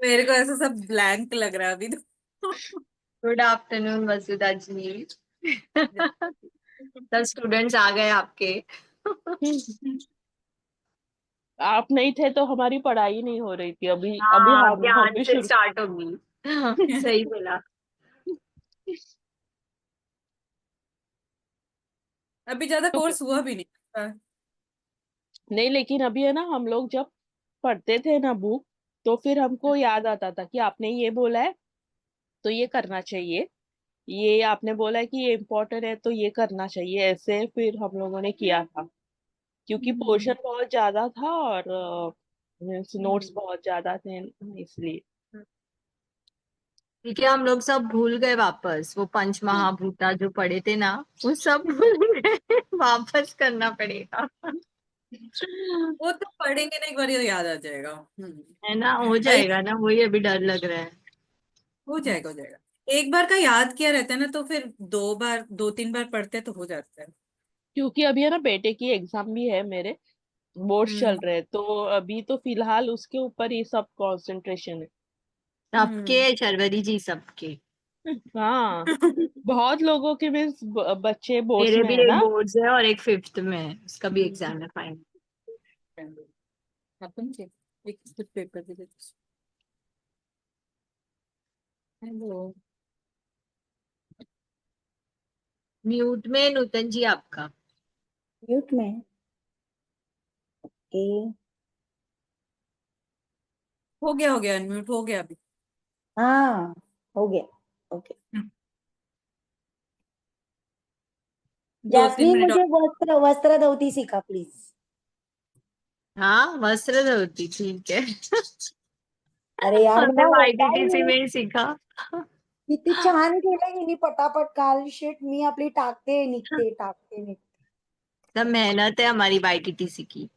मेरे को ऐसा सब ब्लैंक लग रहा है अभी तो। गुड आफ्टरनून वसुधा जी। सब स्टूडेंट्स आ गए आपके। आप नहीं थे तो हमारी पढ़ाई नहीं हो रही थी। अभी अभी हाँ, हम ध्यान भी से शुरू। स्टार्ट होगी। सही बोला। अभी ज्यादा कोर्स हुआ भी नहीं। नहीं, लेकिन अभी है ना, हम लोग जब पढ़ते थे ना बुक, तो फिर हमको याद आता था कि आपने ये बोला है तो ये करना चाहिए, ये आपने बोला है कि ये इम्पोर्टेंट है तो ये करना चाहिए। ऐसे फिर हम लोगों ने किया था, क्योंकि पोर्शन बहुत ज्यादा था और नोट्स बहुत ज्यादा थे, इसलिए। ठीक है, हम लोग सब भूल गए वापस, वो पंच महाभूता जो पढ़े थे ना, वो सब भूल गए। वापस करना पड़ेगा। वो तो पढ़ेंगे ना, एक बार ये याद आ जाएगा। है ना, हो अरे, जाएगा ना, वही अभी डर लग रहा है। हो जाएगा हो जाएगा। एक बार का याद किया रहता है ना, तो फिर दो बार दो तीन बार पढ़ते हैं तो हो जाता है। क्योंकि अभी है ना, बेटे की एग्जाम भी है, मेरे बोर्ड्स चल हम्म। रहे हैं, तो अभी तो फिलहाल उसके ऊपर ही सब कंसंट्रेशन है। सबके, शर्वरी जी सबके। हाँ, बहुत लोगों के मीन्स बच्चे बोर्ड्स मेरे में भी है एक ना। बोर्ड्स है और एक फिफ्थ में है, उसका भी एग्जाम है फाइनल। अपन के एक पेपर दे दे। हेलो। म्यूट में नूतन जी आपका। म्यूट में ए। हो गया अनम्यूट हो गया अभी। हाँ, हो गया। ओके। दो तीन जैस्मीन, मिनट और। मुझे वस्त्र वस्त्र धोती सिखा प्लीज। हाँ, वस्त्र धोती, ठीक है। अरे यार, हमने मला होता ही वाईटीटीसी में नाही. ही सीखा। किती छान केलं हिने पटापट. काल शेट मी आपली टाकते निघते टाकते निघते. सब मेहनत है हमारी वाईटीटीसी की।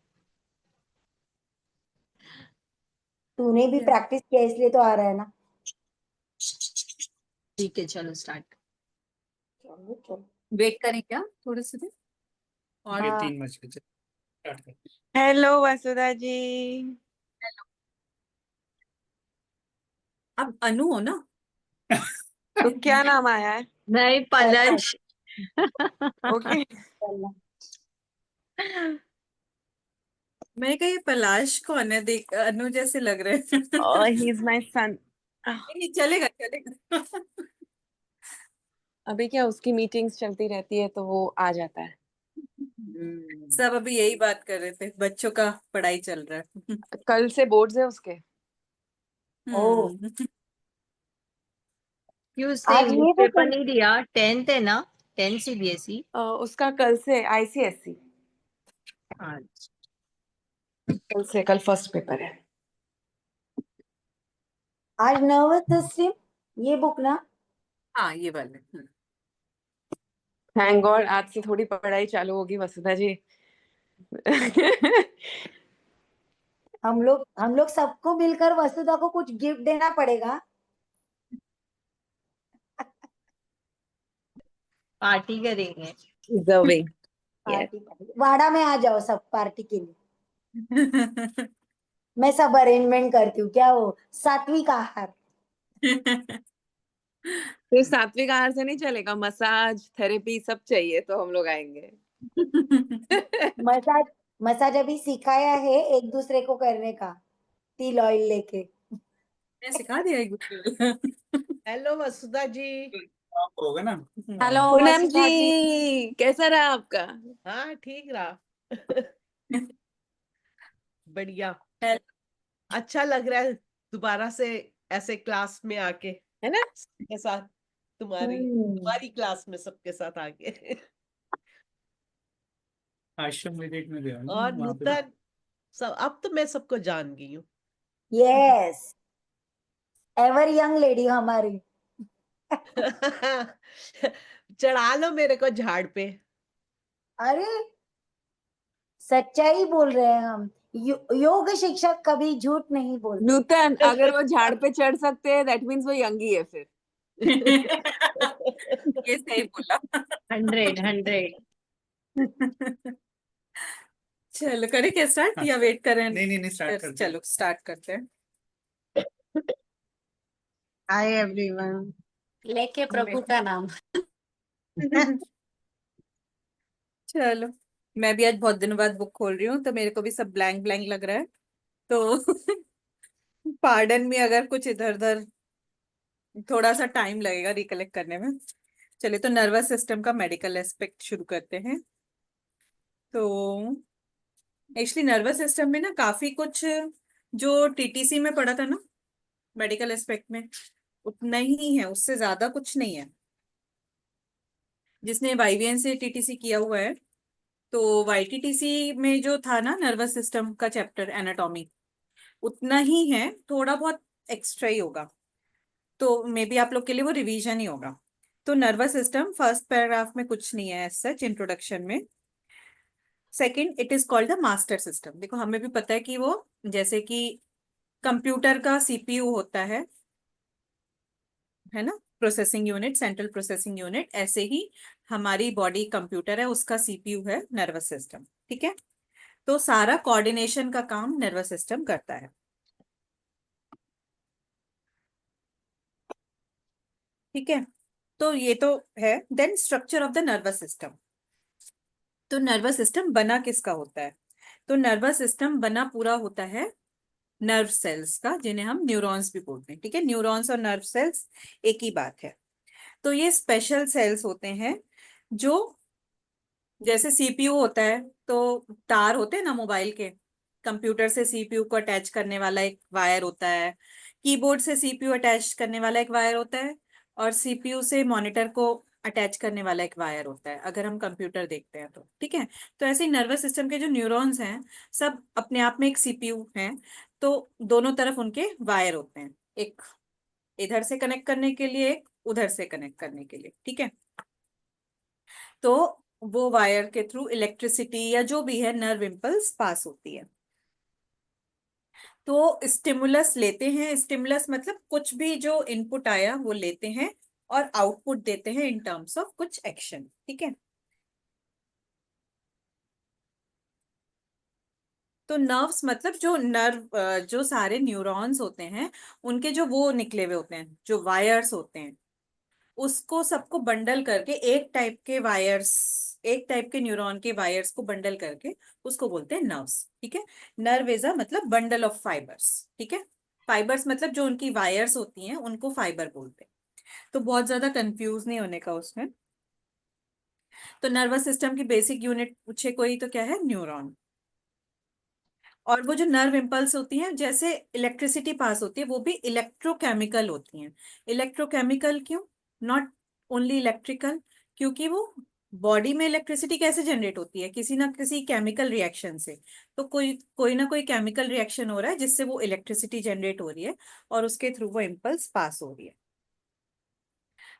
तूने भी प्रैक्टिस किया इसलिए तो आ रहा है ना. ठीक है, चलो स्टार्ट। चलो चलो. वेट करें क्या थोड़े से देर और। हाँ. 3 बज के स्टार्ट कर। हेलो वसुधा जी। अब अनु हो ना। तो क्या नाम आया है? नहीं, पलश। ओके। चलना. मैंने कहा ये पलाश कौन है, देख अनु जैसे लग रहे हैं। He is my son. नहीं, चलेगा चलेगा। अभी क्या, उसकी मीटिंग्स चलती रहती है तो वो आ जाता है। सब अभी यही बात कर रहे थे, बच्चों का पढ़ाई चल रहा है। कल से बोर्ड्स है उसके। ओ. क्यों उसने आज इंग्लिश ये वो पेपर नहीं दिया? 10th है ना, 10th सीबीएसई। उसका कल से आईसीएससी। अच्छा। कल फर्स्ट पेपर है। आज नर्वस सिस्टम. ये बुक ना. हाँ ये वाले। थैंक गॉड, आज से थोड़ी पढ़ाई चालू होगी वसुधा जी। हम लोग सबको मिलकर वसुधा को कुछ गिफ्ट देना पड़ेगा. पार्टी करेंगे। डिजर्विंग। यस। पार्टी पार्टी वाड़ा में आ जाओ सब पार्टी के लिए. मैं सब अरेंजमेंट करती हूँ. क्या वो सात्विक आहार. फिर सात्विक आहार से नहीं चलेगा, मसाज थेरेपी सब चाहिए तो हम लोग आएंगे। मसाज. मसाज अभी सिखाया है एक दूसरे को करने का. तिल ऑयल लेके. मैं सिखा दिया एक दूसरे को। हेलो वसुधा जी। आप होगा ना। हेलो पूनम वसुधा जी. जी, कैसा रहा आपका? हाँ, ठीक रहा। बढ़िया। हेलो। अच्छा लग रहा है दोबारा से ऐसे क्लास में आके, है ना? सबके साथ। तुम्हारी हम्म. तुम्हारी क्लास में सबके साथ आके। आश्रम विजिट में गया हूँ और वहाँ पे। नूतन, सब अब तो मैं सबको जान गई हूँ। यस. एवर यंग लेडी हमारी. चढ़ा लो मेरे को झाड़ पे। अरे, सच्चाई बोल रहे हैं हम. योग शिक्षक कभी झूठ नहीं बोलते. नूतन, अगर वो झाड़ पे चढ़ सकते हैं दैट मीन्स वो यंगी है फिर। ये सही बोला। 100 100। चलो करें क्या स्टार्ट या वेट करें? नहीं नहीं नहीं स्टार्ट कर, चलो स्टार्ट करते हैं। Hi everyone. लेके प्रभु का नाम। चलो, मैं भी आज बहुत दिनों बाद बुक खोल रही हूँ तो मेरे को भी सब ब्लैंक ब्लैंक लग रहा है, तो पार्डन में अगर कुछ इधर उधर थोड़ा सा टाइम लगेगा रिकलेक्ट करने में। चलिए, तो नर्वस सिस्टम का मेडिकल एस्पेक्ट शुरू करते हैं। तो एक्चुअली नर्वस सिस्टम में ना काफी कुछ जो टीटीसी में पढ़ा था ना मेडिकल एस्पेक्ट में, उतना ही है, उससे ज्यादा कुछ नहीं है। जिसने वाईवीएन से टीटीसी किया हुआ है, तो वाईटीटीसी में जो था ना नर्वस सिस्टम का चैप्टर एनाटॉमी, उतना ही है, थोड़ा बहुत एक्स्ट्रा ही होगा। तो मे बी आप लोग के लिए वो रिवीजन ही होगा। तो नर्वस सिस्टम फर्स्ट पैराग्राफ में कुछ नहीं है एज सच इंट्रोडक्शन में। Second, it is called the master system. देखो, हमें भी पता है कि वो जैसे कि कंप्यूटर का सीपीयू होता है ना, processing unit, central processing unit, ऐसे ही हमारी बॉडी कंप्यूटर है, उसका सीपीयू है नर्वस सिस्टम। ठीक है, तो सारा कोऑर्डिनेशन का काम नर्वस सिस्टम करता है। ठीक है, तो ये तो है। Then structure of the nervous system. तो नर्वस सिस्टम बना किसका होता है? तो नर्वस सिस्टम बना पूरा होता है नर्व सेल्स का, जिन्हें हम न्यूरॉन्स भी बोलते हैं। ठीक है, न्यूरॉन्स और नर्व सेल्स एक ही बात है। तो ये स्पेशल सेल्स होते हैं जो, जैसे सीपीयू होता है तो तार होते हैं ना मोबाइल के, कंप्यूटर से सीपीयू को अटैच करने वाला एक वायर होता है, कीबोर्ड से सीपीयू अटैच करने वाला एक वायर होता है, और सीपीयू से मॉनिटर को अटैच करने वाला एक वायर होता है, अगर हम कंप्यूटर देखते हैं तो। ठीक है, तो ऐसे ही नर्वस सिस्टम के जो न्यूरॉन्स हैं, सब अपने आप में एक सीपीयू हैं। तो दोनों तरफ उनके वायर होते हैं, एक इधर से कनेक्ट करने के लिए, एक उधर से कनेक्ट करने के लिए। ठीक है, तो वो वायर के थ्रू इलेक्ट्रिसिटी या जो भी है नर्व इम्पल्स पास होती है। तो स्टिमुलस लेते हैं, स्टिमुलस मतलब कुछ भी जो इनपुट आया वो लेते हैं और आउटपुट देते हैं इन टर्म्स ऑफ कुछ एक्शन। ठीक है, तो नर्व्स मतलब जो नर्व, जो सारे न्यूरॉन्स होते हैं उनके जो वो निकले हुए होते हैं, जो वायर्स होते हैं, उसको सबको बंडल करके एक टाइप के वायर्स, एक टाइप के न्यूरॉन के वायर्स को बंडल करके उसको बोलते हैं नर्व्स। ठीक है, नर्व इज अ मतलब बंडल ऑफ फाइबर्स। ठीक है, फाइबर्स मतलब जो उनकी वायर्स होती हैं उनको फाइबर बोलते हैं। तो बहुत ज्यादा कंफ्यूज नहीं होने का उसमें। तो नर्वस सिस्टम की बेसिक यूनिट पूछे कोई तो क्या है? न्यूरॉन। और वो जो नर्व इम्पल्स होती हैं, जैसे इलेक्ट्रिसिटी पास होती है, वो भी इलेक्ट्रोकेमिकल होती हैं। इलेक्ट्रोकेमिकल क्यों? नॉट ओनली इलेक्ट्रिकल, क्योंकि वो बॉडी में इलेक्ट्रिसिटी कैसे जनरेट होती है? किसी ना किसी केमिकल रिएक्शन से। तो कोई कोई ना कोई केमिकल रिएक्शन हो रहा है जिससे वो इलेक्ट्रिसिटी जनरेट हो रही है और उसके थ्रू वो इम्पल्स पास हो रही है।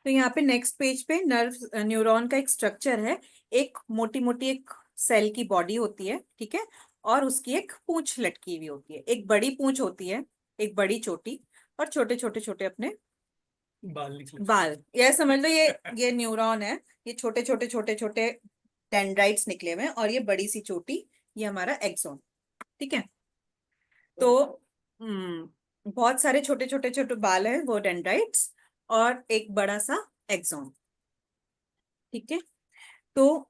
तो यहाँ पे नेक्स्ट पेज पे नर्व न्यूरॉन का एक स्ट्रक्चर है। एक मोटी मोटी एक सेल की बॉडी होती है। ठीक है, और उसकी एक पूंछ लटकी हुई होती है, एक बड़ी पूंछ होती है, एक बड़ी चोटी, और छोटे छोटे छोटे अपने बाल। यह समझ लो, ये न्यूरॉन है, ये छोटे छोटे छोटे छोटे डेंड्राइट्स निकले हुए हैं, और ये बड़ी सी चोटी, ये हमारा एक्सोन। ठीक है, तो बहुत सारे छोटे छोटे छोटे बाल हैं, वो डेंड्राइट्स, और एक बड़ा सा एक्सोन। ठीक है, तो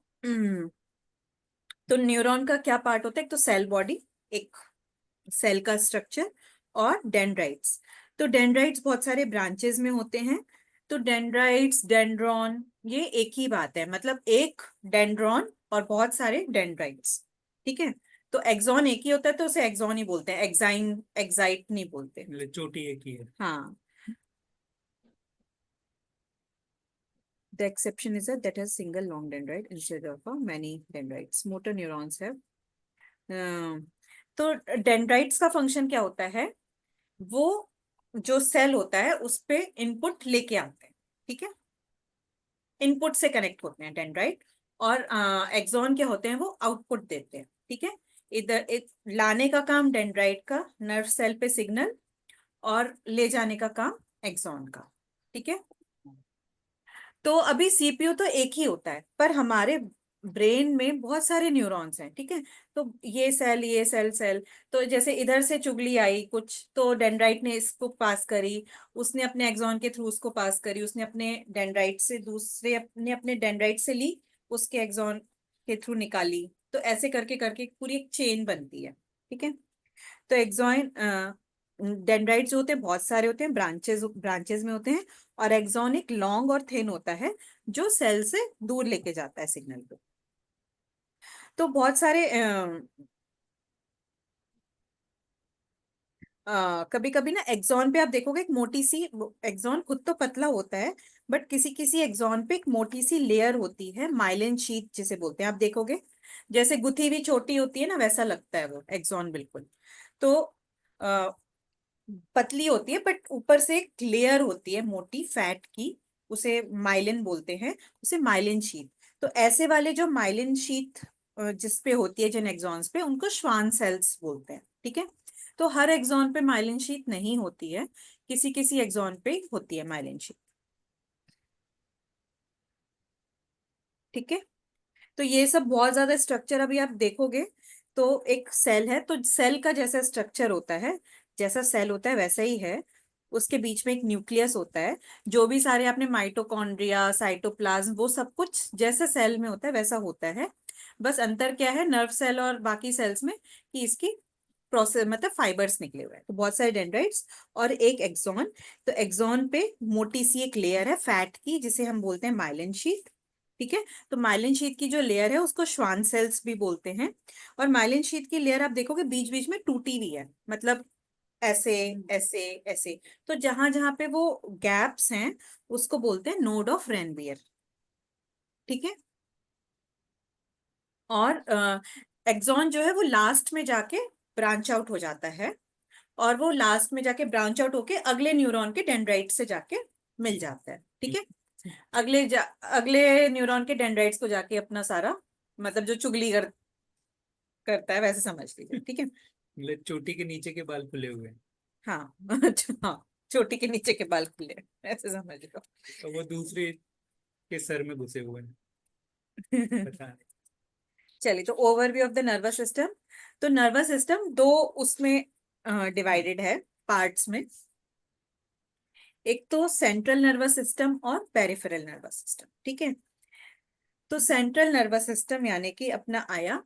तो न्यूरॉन का क्या पार्ट होता है? एक तो सेल बॉडी, एक सेल का स्ट्रक्चर, और डेंड्राइट्स। तो डेंड्राइट्स बहुत सारे ब्रांचेस में होते हैं। तो डेंड्राइट्स, डेंड्रॉन, ये एक ही बात है, मतलब एक डेंड्रॉन और बहुत सारे डेंड्राइट्स। ठीक है, तो एक्सॉन एक ही होता है तो उसे एक्सॉन ही बोलते हैं, एक्साइन एक्साइट नहीं बोलते। चोटी एक ही है। हाँ, the exception is that has single long dendrite instead of many dendrites. Motor neurons have तो डेंड्राइट्स का फंक्शन क्या होता है? वो जो सेल होता है उस पे इनपुट लेके आते हैं। ठीक है, इनपुट से कनेक्ट होते हैं डेंड्राइट, और एक्सॉन क्या होते हैं? वो आउटपुट देते हैं। ठीक है, इधर एक लाने का काम डेंड्राइट का नर्व सेल पे सिग्नल, और ले जाने का काम एक्सॉन का। ठीक है, तो अभी सीपीयू तो एक ही होता है, पर हमारे ब्रेन में बहुत सारे न्यूरॉन्स हैं, ठीक है। तो ये सेल, तो जैसे इधर से चुगली आई कुछ, तो डेंड्राइट ने इसको पास करी, उसने अपने एक्सॉन के थ्रू उसको पास करी, उसने अपने डेंड्राइट से दूसरे अपने अपने डेंड्राइट से ली, उसके एक्सॉन के थ्रू निकाली। तो ऐसे करके करके पूरी एक चेन बनती है, ठीक है। तो एक्सॉन डेंड्राइट जो होते हैं बहुत सारे होते हैं, ब्रांचेस ब्रांचेस में होते हैं, और एक्सॉन एक लॉन्ग और थिन होता है जो सेल से दूर लेके जाता है सिग्नल को। तो बहुत सारे कभी कभी ना एक्सॉन पे आप देखोगे एक मोटी सी, एक्सॉन खुद तो पतला होता है, बट किसी किसी एक्सॉन पे एक मोटी सी लेयर होती है, माइलिन शीट जिसे बोलते हैं। आप देखोगे जैसे गुथी हुई छोटी होती है ना, वैसा लगता है वो एक्सॉन बिल्कुल। तो अ, पतली होती है, बट ऊपर से एक लेयर होती है मोटी फैट की, उसे माइलिन बोलते हैं, उसे माइलिन शीट। तो ऐसे वाले जो माइलिन शीट जिस पे होती है जिन एक्सॉन्स पे, उनको श्वान सेल्स बोलते हैं, ठीक है। तो हर एक्सॉन पे माइलिन शीट नहीं होती है, किसी किसी एक्सॉन पे होती है माइलिन शीट, ठीक है। तो ये सब बहुत ज्यादा स्ट्रक्चर अभी आप देखोगे तो एक सेल है, तो सेल का जैसा स्ट्रक्चर होता है, जैसा सेल होता है वैसा ही है। उसके बीच में एक न्यूक्लियस होता है, जो भी सारे आपने माइटोकॉन्ड्रिया, साइटोप्लाज्म, वो सब कुछ जैसा सेल में होता है वैसा होता है। बस अंतर क्या है नर्व सेल और बाकी सेल्स में, कि इसकी प्रोसेस मतलब फाइबर्स निकले हुए हैं। तो बहुत सारे डेंड्राइट्स और एक एक्सॉन। तो एक्सॉन पे मोटी सी एक लेयर है फैट की, जिसे हम बोलते हैं माइलिन शीट, ठीक है। तो माइलिन शीट की जो लेयर है उसको श्वान सेल्स भी बोलते हैं। और माइलिन शीट की लेयर आप देखोगे बीच बीच में टूटी हुई है, मतलब ऐसे ऐसे ऐसे। तो जहां जहां पे वो गैप्स हैं उसको बोलते हैं नोड ऑफ रेनवियर, ठीक है। और एक्सॉन जो है वो लास्ट में जाके ब्रांच आउट हो जाता है, और वो लास्ट में जाके ब्रांच आउट होके अगले न्यूरॉन के डेंड्राइट से जाके मिल जाता है, ठीक है। अगले न्यूरॉन के डेंड्राइट्स को जाके अपना सारा मतलब जो चुगली करता है वैसे समझ लीजिए, ठीक है। मतलब चोटी के नीचे के बाल खुले हुए हैं। हाँ हाँ, चोटी के नीचे के बाल खुले हैं, ऐसे समझ लो। तो वो दूसरे के सर में घुसे हुए हैं, पता नहीं। चलिए, तो overview of the nervous system. तो नर्वस सिस्टम दो उसमें डिवाइडेड है पार्ट्स में। एक तो सेंट्रल नर्वस सिस्टम और पेरिफेरल नर्वस सिस्टम, ठीक है। तो सेंट्रल नर्वस सिस्टम यानी कि अपना आया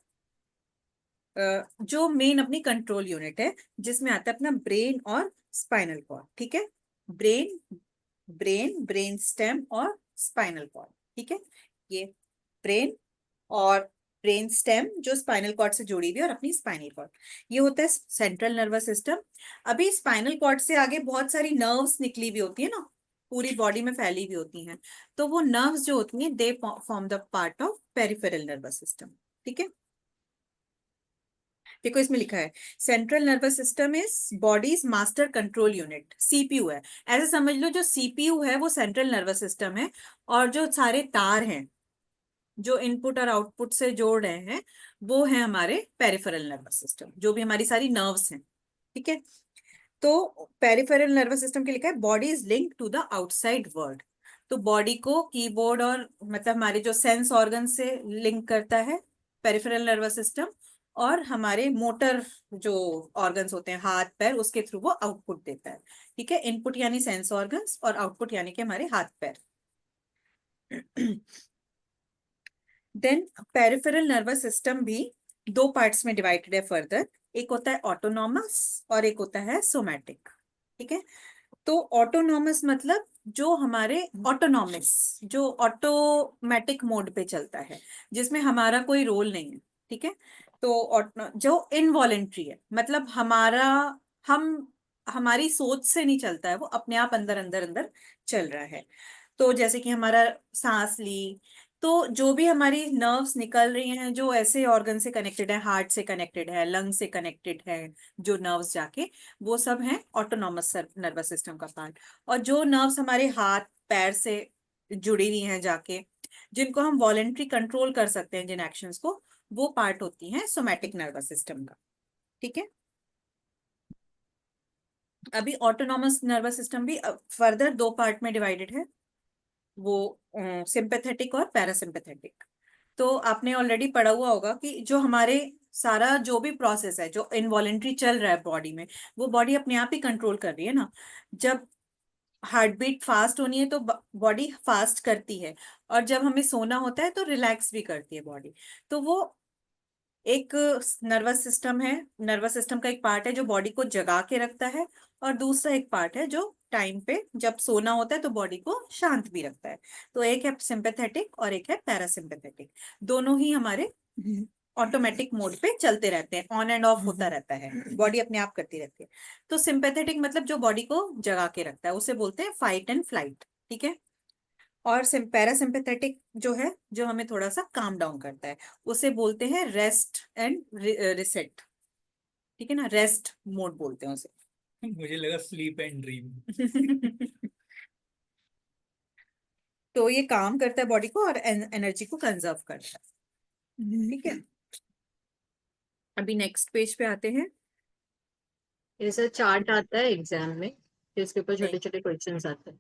जो मेन अपनी कंट्रोल यूनिट है, जिसमें आता है अपना ब्रेन और स्पाइनल कॉर्ड, ठीक है। ब्रेन ब्रेन स्टेम और स्पाइनल कॉर्ड, ठीक है। ये ब्रेन और ब्रेन स्टेम जो स्पाइनल कॉर्ड से जुड़ी हुई है, और अपनी स्पाइनल कॉर्ड, ये होता है सेंट्रल नर्वस सिस्टम। अभी स्पाइनल कॉर्ड से आगे बहुत सारी नर्व्स निकली हुई होती है ना, पूरी बॉडी में फैली हुई होती हैं। तो वो नर्व्स जो होती हैं they form the part of peripheral nervous system, ठीक है। देखो इसमें लिखा है central nervous system is bodies master control unit, CPU है। ऐसे समझ लो जो सीपीयू है वो सेंट्रल नर्वस सिस्टम है, और जो सारे तार हैं जो इनपुट और आउटपुट से जोड़ रहे हैं वो है हमारे पेरिफेरल नर्वस सिस्टम, जो भी हमारी सारी नर्व्स हैं, ठीक है। तो पेरिफेरल नर्वस सिस्टम के लिखा है body is link to the outside world. तो बॉडी को कीबोर्ड और मतलब हमारे जो सेंस ऑर्गन से लिंक करता है पेरिफेरल नर्वस सिस्टम, और हमारे मोटर जो ऑर्गन्स होते हैं हाथ पैर, उसके थ्रू वो आउटपुट देता है, ठीक है। इनपुट यानी सेंस ऑर्गन्स और आउटपुट यानी कि हमारे हाथ पैर। देन पेरिफेरल नर्वस सिस्टम भी दो पार्ट्स में डिवाइडेड है फर्दर। एक होता है ऑटोनॉमस और एक होता है सोमैटिक, ठीक है। तो ऑटोनॉमस मतलब जो हमारे ऑटोनॉमिस, जो ऑटोमेटिक मोड पे चलता है, जिसमें हमारा कोई रोल नहीं है, ठीक है। तो जो इनवॉलेंट्री है, मतलब हम हमारी सोच से नहीं चलता है, वो अपने आप अंदर अंदर अंदर चल रहा है। तो जैसे कि हमारा सांस ली, तो जो भी हमारी नर्व्स निकल रही हैं जो ऐसे ऑर्गन से कनेक्टेड है, हार्ट से कनेक्टेड है, लंग से कनेक्टेड है, जो नर्व्स जाके, वो सब हैं ऑटोनॉमस नर्वस सिस्टम का पार्ट। और जो नर्व्स हमारे हाथ पैर से जुड़ी हुई हैं जाके, जिनको हम वॉलेंट्री कंट्रोल कर सकते हैं जिन एक्शंस को, वो पार्ट होती हैं सोमैटिक नर्वस सिस्टम का, ठीक है। अभी ऑटोनॉमस नर्वस सिस्टम भी फर्दर दो पार्ट में डिवाइडेड है, वो सिंपैथेटिक और पैरासिम्पैथेटिक। तो आपने ऑलरेडी पढ़ा हुआ होगा कि जो हमारे सारा जो भी प्रोसेस है जो इनवॉलेंट्री चल रहा है बॉडी में, वो बॉडी अपने आप ही कंट्रोल कर रही है ना। जब हार्ट बीट फास्ट होनी है तो बॉडी फास्ट करती है, और जब हमें सोना होता है तो रिलैक्स भी करती है बॉडी। तो वो एक नर्वस सिस्टम है, नर्वस सिस्टम का एक पार्ट है जो बॉडी को जगा के रखता है, और दूसरा एक पार्ट है जो टाइम पे जब सोना होता है तो बॉडी को शांत भी रखता है। तो एक है सिंपैथेटिक और एक है पैरासिम्पैथेटिक। दोनों ही हमारे ऑटोमेटिक मोड पे चलते रहते हैं, ऑन एंड ऑफ होता रहता है, बॉडी अपने आप करती रहती है। तो सिंपैथेटिक मतलब जो बॉडी को जगा के रखता है उसे बोलते हैं फाइट एंड फ्लाइट, ठीक है। और पैरासिम्पैथेटिक जो है, जो हमें थोड़ा सा काम डाउन करता है, उसे बोलते हैं रेस्ट एंड रिसेट, ठीक है ना, रेस्ट मोड बोलते हैं उसे। मुझे लगा स्लीप एंड ड्रीम। तो ये काम करता है बॉडी को और एनर्जी को कंजर्व करता है, ठीक है। अभी नेक्स्ट पेज पे आते हैं। ऐसा चार्ट आता है एग्जाम में, जिसके ऊपर छोटे छोटे क्वेश्चंस आते हैं।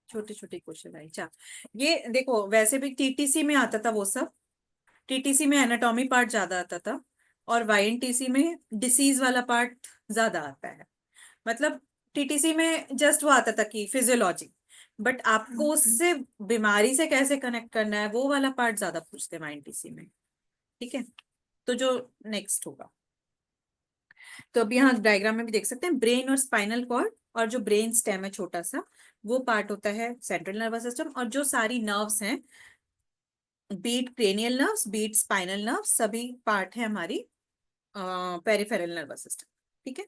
छोटे छोटे क्वेश्चन आई, अच्छा ये देखो, वैसे भी टीटीसी में आता था वो सब। टीटीसी में एनाटॉमी पार्ट ज्यादा आता था, और वाईएनटीसी में डिसीज वाला पार्ट ज्यादा आता है। मतलब टीटीसी में जस्ट वो आता था कि फिजियोलॉजी, बट आपको उससे बीमारी से कैसे कनेक्ट करना है वो वाला पार्ट ज्यादा पूछते हैं वाईएनटीसी में, ठीक है। तो जो नेक्स्ट होगा, तो अभी यहाँ डायग्राम में भी देख सकते हैं, ब्रेन और स्पाइनल कॉर्ड, और जो ब्रेन स्टेम है छोटा सा, वो पार्ट होता है सेंट्रल नर्वस सिस्टम, और जो सारी नर्व्स हैं, be it cranial nerves, be it spinal nerves, सभी पार्ट है हमारी पेरिफेरल नर्वस सिस्टम, ठीक है।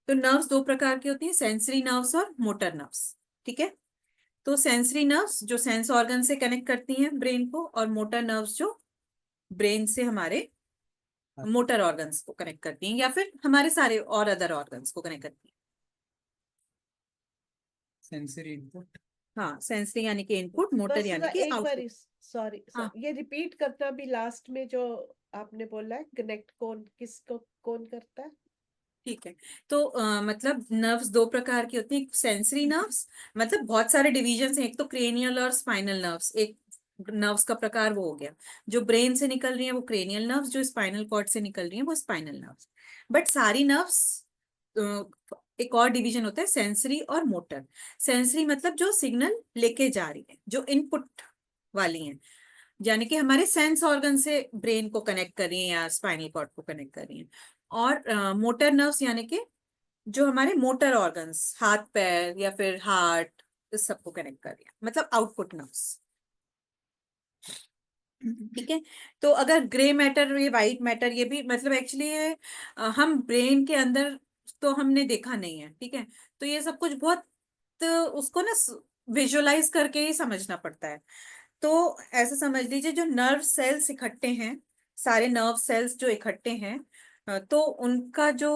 तो नर्व्स दो प्रकार की होती है, सेंसरी नर्व्स और मोटर नर्व्स, ठीक है। तो सेंसरी नर्व्स जो सेंस ऑर्गन से कनेक्ट करती हैं ब्रेन को, और मोटर नर्व्स जो ब्रेन से हमारे मोटर ऑर्गन्स को कनेक्ट करती हैं, या फिर हमारे सारे और अदर ऑर्गन्स को कनेक्ट करती हैं। Sensory input. हाँ, सेंसरी यानी कि इनपुट, मोटर बस यानी कि एक बार आउटपुट। सॉरी हाँ, ये रिपीट करना भी लास्ट में जो आपने बोला है, कनेक्ट किसको कौन करता है? ठीक है। तो मतलब नर्व्स दो प्रकार की होती है, सेंसरी नर्व्स मतलब बहुत सारे डिविजन हैं, एक तो क्रेनियल और स्पाइनल नर्व्स, एक नर्व्स का प्रकार वो हो गया। जो ब्रेन से निकल रही है वो क्रेनियल नर्व्स, जो स्पाइनल कॉर्ड से निकल रही है वो स्पाइनल नर्व्स। बट सारी नर्व्स, एक और डिवीजन होता है सेंसरी और मोटर। सेंसरी मतलब जो सिग्नल लेके जा रही है, जो इनपुट वाली हैं, यानी कि हमारे सेंस ऑर्गन से ब्रेन को कनेक्ट कर रही है या स्पाइनल कॉर्ड को कनेक्ट कर रही है। और मोटर नर्व्स यानी कि जो हमारे मोटर ऑर्गन्स, हाथ पैर या फिर हार्ट, इस सबको कनेक्ट कर रही है, मतलब आउटपुट नर्व्स, ठीक है। तो अगर ग्रे मैटर, ये वाइट मैटर, ये भी मतलब एक्चुअली ये हम ब्रेन के अंदर तो हमने देखा नहीं है, ठीक है। तो ये सब कुछ बहुत उसको ना विजुअलाइज करके ही समझना पड़ता है। तो ऐसा समझ लीजिए, जो नर्व सेल्स इकट्ठे हैं, सारे नर्व सेल्स जो इकट्ठे हैं, तो उनका जो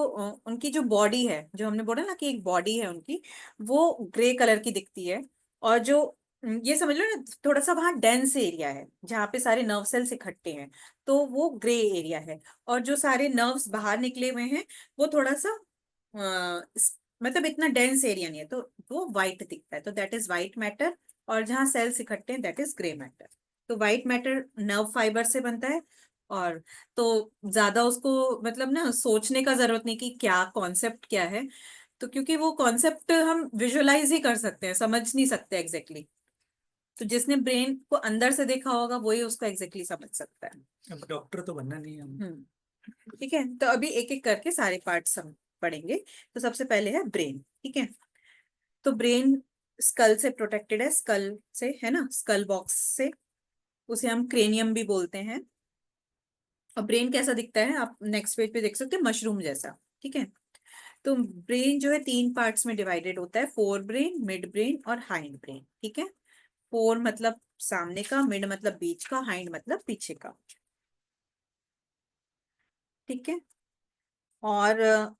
उनकी जो बॉडी है, जो हमने बोला ना कि एक बॉडी है उनकी, वो ग्रे कलर की दिखती है। और जो ये समझ लो ना, थोड़ा सा वहां डेंस एरिया है जहाँ पे सारे नर्व सेल्स इकट्ठे हैं, तो वो ग्रे एरिया है। और जो सारे नर्व्स बाहर निकले हुए हैं वो थोड़ा सा मतलब इतना डेंस एरिया नहीं है, तो वो व्हाइट दिखता है, तो दैट इज व्हाइट मैटर। और जहाँ सेल्स इकट्ठे हैं दैट इज ग्रे मैटर। तो व्हाइट मैटर नर्व फाइबर से बनता है। और तो ज्यादा उसको मतलब ना सोचने का जरूरत नहीं कि क्या कॉन्सेप्ट क्या है, तो क्योंकि वो कॉन्सेप्ट हम विजुअलाइज ही कर सकते हैं, समझ नहीं सकते एग्जैक्टली। तो जिसने ब्रेन को अंदर से देखा होगा वही उसको एग्जैक्टली समझ सकता है। अब डॉक्टर तो बनना नहीं है हमें। ठीक है। तो अभी एक एक करके सारे पार्ट्स हम पढ़ेंगे। तो सबसे पहले है ब्रेन, ठीक है। तो ब्रेन स्कल से प्रोटेक्टेड है, स्कल से, है ना, स्कल बॉक्स से, उसे हम क्रेनियम भी बोलते हैं। और ब्रेन कैसा दिखता है आप नेक्स्ट पेज पे देख सकते हैं, मशरूम जैसा, ठीक है। तो ब्रेन जो है तीन पार्ट्स में डिवाइडेड होता है, फोर ब्रेन, मिड ब्रेन और हाइंड ब्रेन, ठीक है। फोर मतलब सामने का, मिड मतलब बीच का, हाइंड मतलब पीछे का, ठीक है। और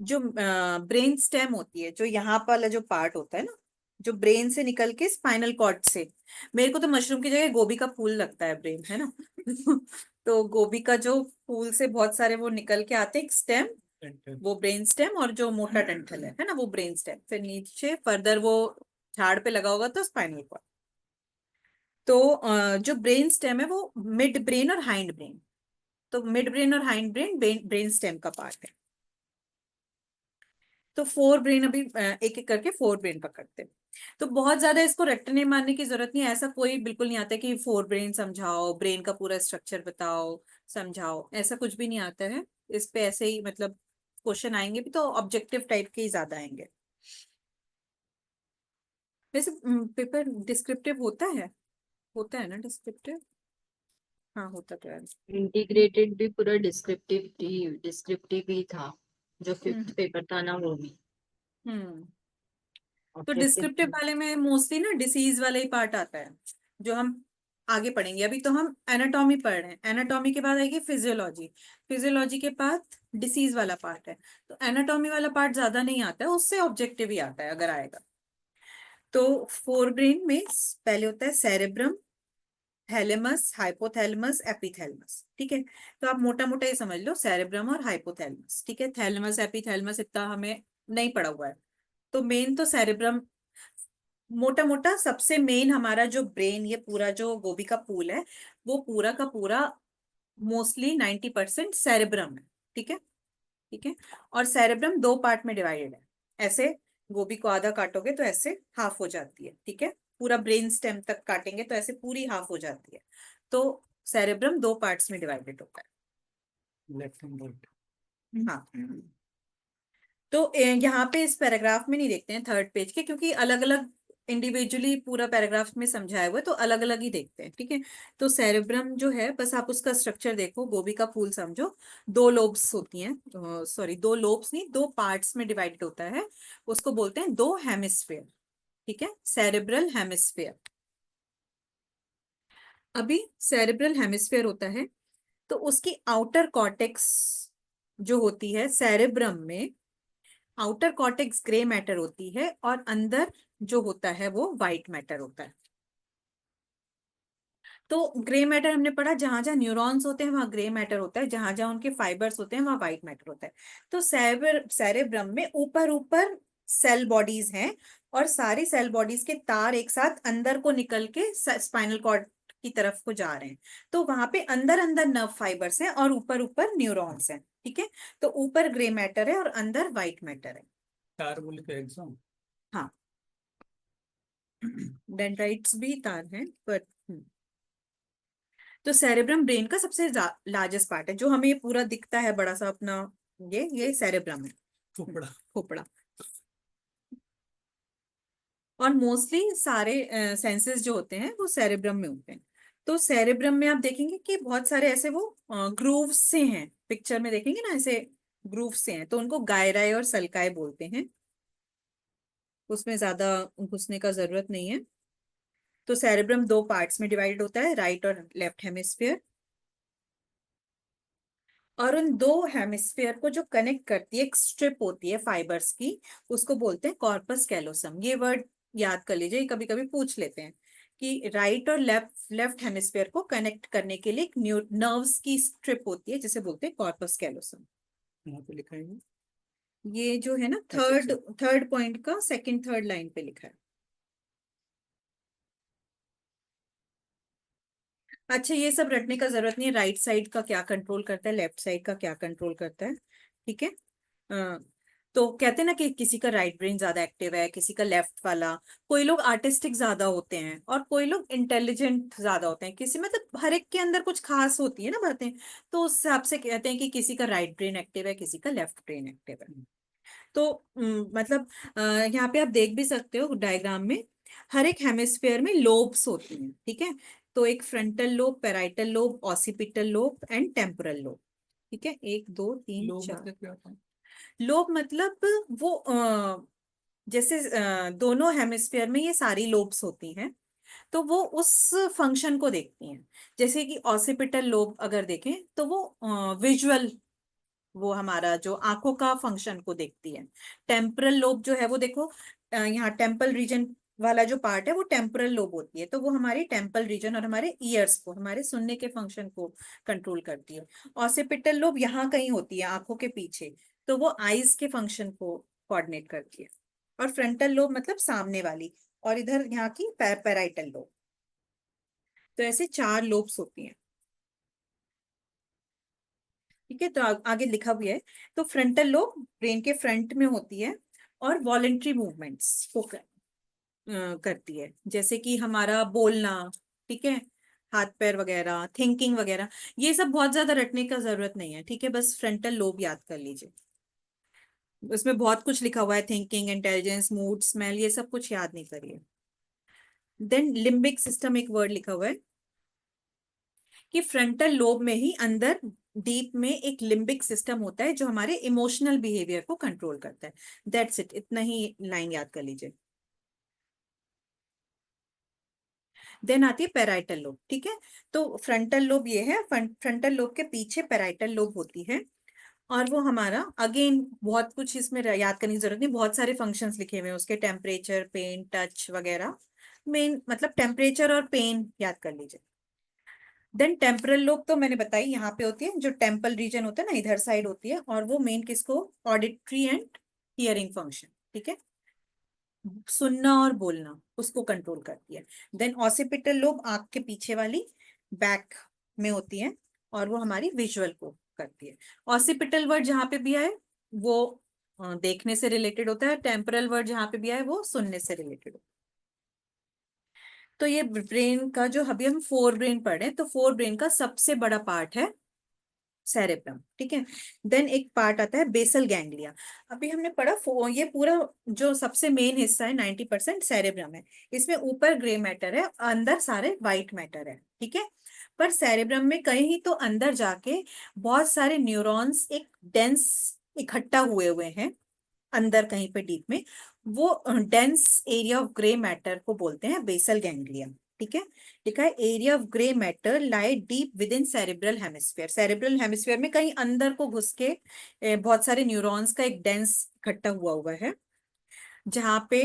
जो ब्रेन स्टेम होती है, जो यहाँ वाला जो पार्ट होता है ना, जो ब्रेन से निकल के स्पाइनल कॉर्ड से, मेरे को तो मशरूम की जगह गोभी का फूल लगता है ब्रेन, है ना। तो गोभी का जो फूल से बहुत सारे वो निकल के आते हैं, एक स्टेम, वो ब्रेन स्टेम, और जो मोटा डंठल है ना, वो ब्रेन स्टेम, फिर नीचे फर्दर वो झाड़ पे लगा होगा तो स्पाइनल कॉर्ड। तो जो ब्रेन स्टेम है वो मिड ब्रेन और हाइंड ब्रेन, तो मिड ब्रेन और हाइंड ब्रेन ब्रेन स्टेम का पार्ट है। तो फोर ब्रेन अभी एक एक करके फोर ब्रेन पकड़ते हैं। तो बहुत ज्यादा इसको रट्टे नहीं मारने की जरूरत नहीं है, ऐसा कोई बिल्कुल नहीं आता कि फोर ब्रेन समझाओ, ब्रेन का पूरा स्ट्रक्चर बताओ, समझाओ, ऐसा कुछ भी नहीं आता है। इस पे ऐसे ही मतलब क्वेश्चन आएंगे भी तो ऑब्जेक्टिव टाइप के ही ज्यादा आएंगे। वैसे पेपर डिस्क्रिप्टिव होता है ना डिस्क्रिप्टिव? हाँ होता तो है। इंटीग्रेटेड भी पूरा डिस्क्रिप्टिव ही था, जो हम्म 5th पेपर था ना वो भी हम्म। तो ऑब्जेक्टिव डिस्क्रिप्टिव था। वाले में मोस्टली ना डिसीज वाला ही पार्ट आता है, जो हम आगे पढ़ेंगे। अभी तो हम एनाटॉमी पढ़ रहे हैं, एनाटॉमी के बाद आएगी फिजियोलॉजी, फिजियोलॉजी के बाद डिसीज वाला पार्ट है। तो एनाटॉमी वाला पार्ट ज्यादा नहीं आता है, उससे ऑब्जेक्टिव ही आता है अगर आएगा। तो फोर ब्रेन में पहले होता है सेरेब्रम, थैलेमस, हाइपोथैलेमस, एपिथैलेमस, ठीक है। तो आप मोटा मोटा ये समझ लो, सेरेब्रम और हाइपोथैलेमस, ठीक है। थैलेमस एपिथैलेमस इतना हमें नहीं पड़ा हुआ है। तो मेन तो सेरेब्रम, मोटा मोटा सबसे मेन हमारा जो ब्रेन, ये पूरा जो गोभी का पूल है, वो पूरा का पूरा मोस्टली 90% सेरेब्रम है, ठीक है। ठीक है। और सेरेब्रम दो पार्ट में डिवाइडेड है, ऐसे गोभी को आधा काटोगे तो ऐसे हाफ हो जाती है, ठीक है। पूरा ब्रेन स्टेम तक काटेंगे तो ऐसे पूरी हाफ हो जाती है। तो सेरेब्रम दो पार्ट्स में डिवाइडेड होता है। Left and right. हाँ। तो यहाँ पे इस पैराग्राफ में नहीं देखते हैं थर्ड पेज के, क्योंकि अलग अलग इंडिविजुअली पूरा पैराग्राफ में समझाया हुआ है, तो अलग अलग ही देखते हैं, ठीक है। तो सेरेब्रम जो है, बस आप उसका स्ट्रक्चर देखो, गोभी का फूल समझो, दो लोब्स होती हैं, सॉरी दो लोब्स नहीं, दो पार्ट्स में डिवाइडेड होता है, उसको बोलते हैं दो हेमिस्फेयर, ठीक है, सेरेब्रल हेमिस्फेयर। अभी सेरेब्रल हेमिस्फेयर होता है तो उसकी आउटर कॉर्टेक्स जो होती है सेरेब्रम में, आउटर कॉर्टेक्स ग्रे मैटर होती है और अंदर जो होता है वो व्हाइट मैटर होता है। तो ग्रे मैटर हमने पढ़ा, जहां जहां न्यूरॉन्स होते हैं वहां ग्रे मैटर होता है, जहां जहां उनके फाइबर्स होते हैं वहां व्हाइट मैटर होता है। तो सेरेब्रम में ऊपर ऊपर सेल बॉडीज हैं, और सारी सेल बॉडीज के तार एक साथ अंदर को निकल के स्पाइनल कॉर्ड की तरफ को जा रहे हैं। तो वहां पे अंदर अंदर नर्व फाइबर्स हैं और ऊपर ऊपर न्यूरॉन्स हैं, ठीक है। तो ऊपर ग्रे मैटर है और अंदर व्हाइट मैटर है। तार बोल के एग्जाम। हाँ, डेंड्राइट्स भी तार हैं पर तो सेरेब्रम ब्रेन का सबसे लार्जेस्ट पार्ट है, जो हमें ये पूरा दिखता है बड़ा सा अपना, ये सेरेब्रम है, टुकड़ा। खोपड़ा। और मोस्टली सारे सेंसेस जो होते हैं वो सेरेब्रम में होते हैं। तो सेरेब्रम में आप देखेंगे कि बहुत सारे ऐसे वो ग्रूव्स से हैं, पिक्चर में देखेंगे ना ऐसे ग्रूव्स से हैं, तो उनको गायराए और सल्काए बोलते हैं। उसमें ज्यादा घुसने का जरूरत नहीं है। तो सेरेब्रम दो पार्ट्स में डिवाइडेड होता है, राइट और लेफ्ट हेमिस्फीयर। और उन दो हेमिस्फीयर को जो कनेक्ट करती है, एक स्ट्रिप होती है फाइबर्स की, उसको बोलते हैं कॉर्पस कैलोसम। ये वर्ड याद कर लीजिए, कभी कभी पूछ लेते हैं कि राइट और लेफ्ट लेफ्ट हेमिस्फीयर को कनेक्ट करने के लिए एक नर्व्स की स्ट्रिप होती है जिसे बोलते हैं कॉर्पस कैलोसम। यहाँ पे लिखा है ना? ये जो है ना अच्छा थर्ड अच्छा। थर्ड पॉइंट का सेकंड थर्ड लाइन पे लिखा है। अच्छा, ये सब रटने का जरूरत नहीं है, राइट साइड का क्या कंट्रोल करता है, लेफ्ट साइड का क्या कंट्रोल करता है, ठीक है। अ, तो कहते हैं ना कि किसी का राइट ब्रेन ज्यादा एक्टिव है, किसी का लेफ्ट वाला। कोई लोग आर्टिस्टिक ज्यादा होते हैं और कोई लोग इंटेलिजेंट ज्यादा होते हैं, किसी मतलब हर एक के अंदर कुछ खास होती है ना बातें। तो उस हिसाब से कहते हैं कि किसी का राइट ब्रेन एक्टिव है, किसी का लेफ्ट ब्रेन एक्टिव है। तो मतलब यहाँ पे आप देख भी सकते हो डायग्राम में, हर एक हेमिस्फेयर में लोब्स होती हैं, ठीक है। तो एक frontal lobe, parietal lobe, occipital lobe and temporal lobe, ठीक है, एक दो तीन लोग चार। मतलब क्या होता है? लोब मतलब वो जैसे दोनों हेमिस्फेयर में ये सारी लोब्स होती हैं, तो वो उस फंक्शन को देखती हैं। जैसे कि ऑसिपिटल लोब अगर देखें तो वो विजुअल, वो हमारा जो आंखों का फंक्शन को देखती है। टेम्परल लोब जो है वो देखो, यहाँ टेम्पल रीजन वाला जो पार्ट है वो टेम्परल लोब होती है, तो वो हमारी टेम्पल रीजन और हमारे ईयर्स को, हमारे सुनने के फंक्शन को कंट्रोल करती है। ऑसिपिटल लोब यहाँ कहीं होती है आंखों के पीछे, तो वो आईज के फंक्शन को कोऑर्डिनेट करती है। और फ्रंटल लोब मतलब सामने वाली, और इधर यहाँ की पेराइटल लोब। तो ऐसे 4 लोब्स होती हैं। ठीक है, तो आगे लिखा हुआ है। तो फ्रंटल लोब ब्रेन के फ्रंट में होती है और वॉलेंट्री मूवमेंट्स को करती है, जैसे कि हमारा बोलना, ठीक है, हाथ पैर वगैरह, थिंकिंग वगैरह। ये सब बहुत ज्यादा रटने का जरूरत नहीं है, ठीक है, बस फ्रंटल लोब याद कर लीजिए। उसमें बहुत कुछ लिखा हुआ है, थिंकिंग, इंटेलिजेंस, मूड, स्मेल, ये सब कुछ याद नहीं करिए। देन लिम्बिक सिस्टम एक वर्ड लिखा हुआ है कि फ्रंटल लोब में ही अंदर डीप में एक लिम्बिक सिस्टम होता है जो हमारे इमोशनल बिहेवियर को कंट्रोल करता है। दैट्स इट, इतना ही लाइन याद कर लीजिए। देन आती है पेराइटल लोब, ठीक है। तो फ्रंटल लोब ये है, फ्रंटल लोब के पीछे पेराइटल लोब होती है, और वो हमारा अगेन बहुत कुछ इसमें याद करने की जरूरत नहीं, बहुत सारे फंक्शंस लिखे हुए हैं उसके, टेम्परेचर, पेन, टच वगैरह। मेन मतलब टेम्परेचर और पेन याद कर लीजिए। देन टेम्परल लोब तो मैंने बताई यहाँ पे होती है, जो टेम्पल रीजन होता है ना, इधर साइड होती है, और वो मेन किसको, ऑडिटरी एंड हियरिंग फंक्शन, ठीक है, सुनना और बोलना, उसको कंट्रोल करती है। देन ऑसिपिटल लोब आंख के पीछे वाली बैक में होती है, और वो हमारी विजुअल को करती है। ऑसिपिटल वर्ड जहाँ पे भी आए वो देखने से रिलेटेड होता है, टेम्परल वर्ड जहाँ पे भी आए वो सुनने से रिलेटेड होता है। तो ये ब्रेन का जो अभी हम फोर ब्रेन पढ़ रहे हैं, तो फोर ब्रेन का सबसे बड़ा पार्ट है सेरेब्रम, ठीक है। देन एक पार्ट आता है बेसल गैंग्लिया। अभी हमने पढ़ा ये पूरा जो सबसे मेन हिस्सा है 90% सेरेब्रम है। इसमें ऊपर ग्रे मैटर है, अंदर सारे व्हाइट मैटर है, ठीक है। पर सेरेब्रम में कहीं तो अंदर जाके बहुत सारे न्यूरॉन्स एक डेंस इकट्ठा हुए हुए हैं अंदर कहीं पे डीप में, वो dense area of grey matter को बोलते हैं बेसल गैंग्लिया, ठीक है। लिखा है area of grey matter lie deep with in cerebral hemisphere. Cerebral hemisphere में कहीं अंदर को घुस के बहुत सारे न्यूरॉन्स का एक डेंस इकट्ठा हुआ हुआ है, जहाँ पे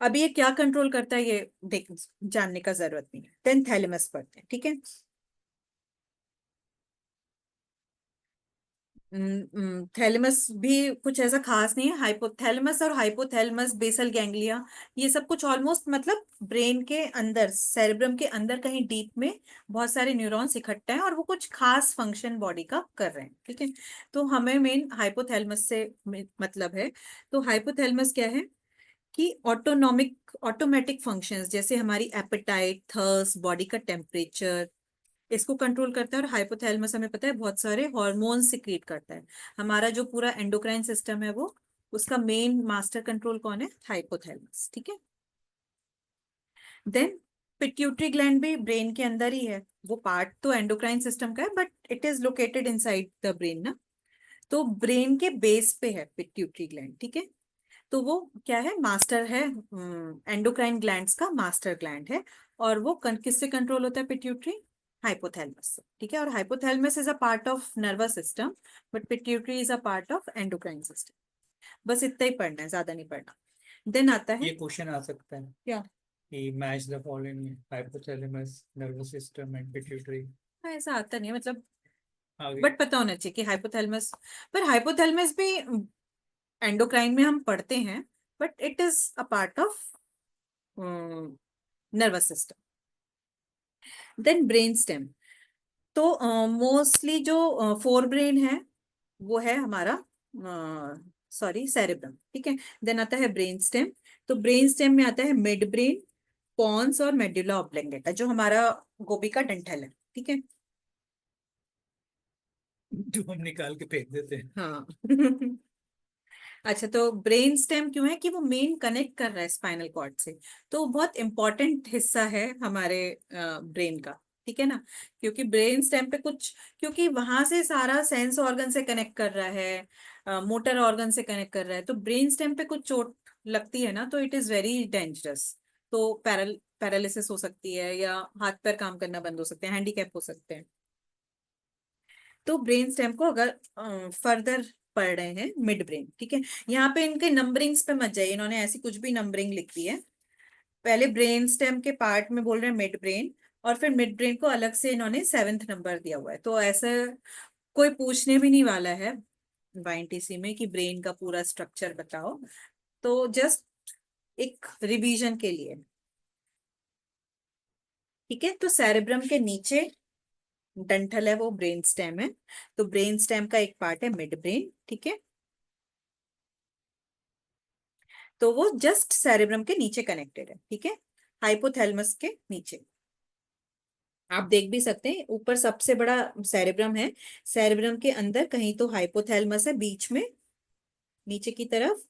अभी ये क्या कंट्रोल करता है ये देख जानने का जरूरत नहीं है। देन थैलेमस पढ़ते हैं, ठीक है। थैलेमस भी कुछ ऐसा खास नहीं है, हाइपोथैलेमस और हाइपोथैलेमस बेसल गैंग्लिया, ये सब कुछ ऑलमोस्ट मतलब ब्रेन के अंदर, सेरेब्रम के अंदर कहीं डीप में बहुत सारे न्यूरॉन्स इकट्ठा हैं और वो कुछ खास फंक्शन बॉडी का कर रहे हैं, ठीक है। तो हमें मेन हाइपोथैलेमस से मतलब है। तो हाइपोथैलेमस क्या है कि ऑटोमेटिक फंक्शंस, जैसे हमारी एपेटाइट, थर्स्ट, बॉडी का टेम्परेचर, इसको कंट्रोल करता है। और हाइपोथैलेमस हमें पता है बहुत सारे हार्मोन सिक्रीट करता है। हमारा जो पूरा एंडोक्राइन सिस्टम है वो, उसका मेन मास्टर कंट्रोल कौन है, हाइपोथैलेमस, ठीक है। देन पिट्यूटरी ग्लैंड भी ब्रेन के अंदर ही है, वो पार्ट तो एंडोक्राइन सिस्टम का है but it is located inside the brain ना। तो ब्रेन के बेस पे है पिट्यूटरी ग्लैंड, ठीक है। तो वो क्या है, मास्टर है, एंडोक्राइन ग्लैंड्स का मास्टर ग्लैंड है। और वो किससे कंट्रोल होता है, पिट्यूटरी, हाइपोथैलेमस से, ठीक है। और hypothalamus is a part of nervous system, but pituitary is a part of endocrine system. बस इतना ही पढ़ना है, ज्यादा नहीं पढ़ना। देन आता है ये क्वेश्चन आ सकता है क्या, कि match the following hypothalamus, nervous system and pituitary. हाँ, ऐसा आता नहीं है मतलब, आगे बट पता होना चाहिए कि हाइपोथैलेमस, पर हाइपोथैलेमस भी एंडोक्राइन में हम पढ़ते हैं, but it is a part of nervous system. Then brain stem. तो मोस्टली जो फोर ब्रेन है वो है हमारा, सॉरी, सेरेब्रम, ठीक है। देन आता है ब्रेन स्टेम। तो ब्रेन स्टेम में आता है मिड ब्रेन, पॉन्स और मेडुला ऑब्लंगेटा, जो हमारा गोभी का डंठल है, ठीक है। जो हम निकाल के फेंक देते हैं। हाँ अच्छा, तो ब्रेन स्टेम क्यों है कि वो मेन कनेक्ट कर रहा है स्पाइनल कॉर्ड से, तो बहुत इंपॉर्टेंट हिस्सा है हमारे ब्रेन का, ठीक है ना। क्योंकि ब्रेन स्टेम पे कुछ, क्योंकि वहां से सारा सेंस ऑर्गन से कनेक्ट कर रहा है, मोटर ऑर्गन से कनेक्ट कर रहा है, तो ब्रेन स्टेम पे कुछ चोट लगती है ना, तो इट इज वेरी डेंजरस। तो पैरालिसिस हो सकती है, या हाथ पैर काम करना बंद हो सकते हैं, हैंडीकैप हो सकते हैं। तो ब्रेन स्टेम को अगर फर्दर पढ़ रहे हैं, मिड ब्रेन, ठीक है। यहाँ पे इनके नंबरिंग्स पे मत जाइए, इन्होंने ऐसी कुछ भी नंबरिंग लिख दी है। पहले ब्रेन स्टेम के पार्ट में बोल रहे हैं मिड ब्रेन, और फिर मिड ब्रेन को अलग से इन्होंने 7th नंबर दिया हुआ है। तो ऐसे कोई पूछने भी नहीं वाला है वाईटीसी में कि ब्रेन का पूरा स्ट्रक्चर बताओ, तो जस्ट एक रिवीजन के लिए। ठीक है। तो सेरेब्रम के नीचे डंठल है, वो ब्रेन स्टेम है। तो ब्रेन स्टेम का एक पार्ट है मिड ब्रेन, ठीक है। तो वो जस्ट सेरेब्रम के नीचे कनेक्टेड है, ठीक है, हाइपोथैलेमस के नीचे। आप देख भी सकते हैं ऊपर सबसे बड़ा सेरेब्रम है, सेरेब्रम के अंदर कहीं तो हाइपोथैलेमस है, बीच में नीचे की तरफ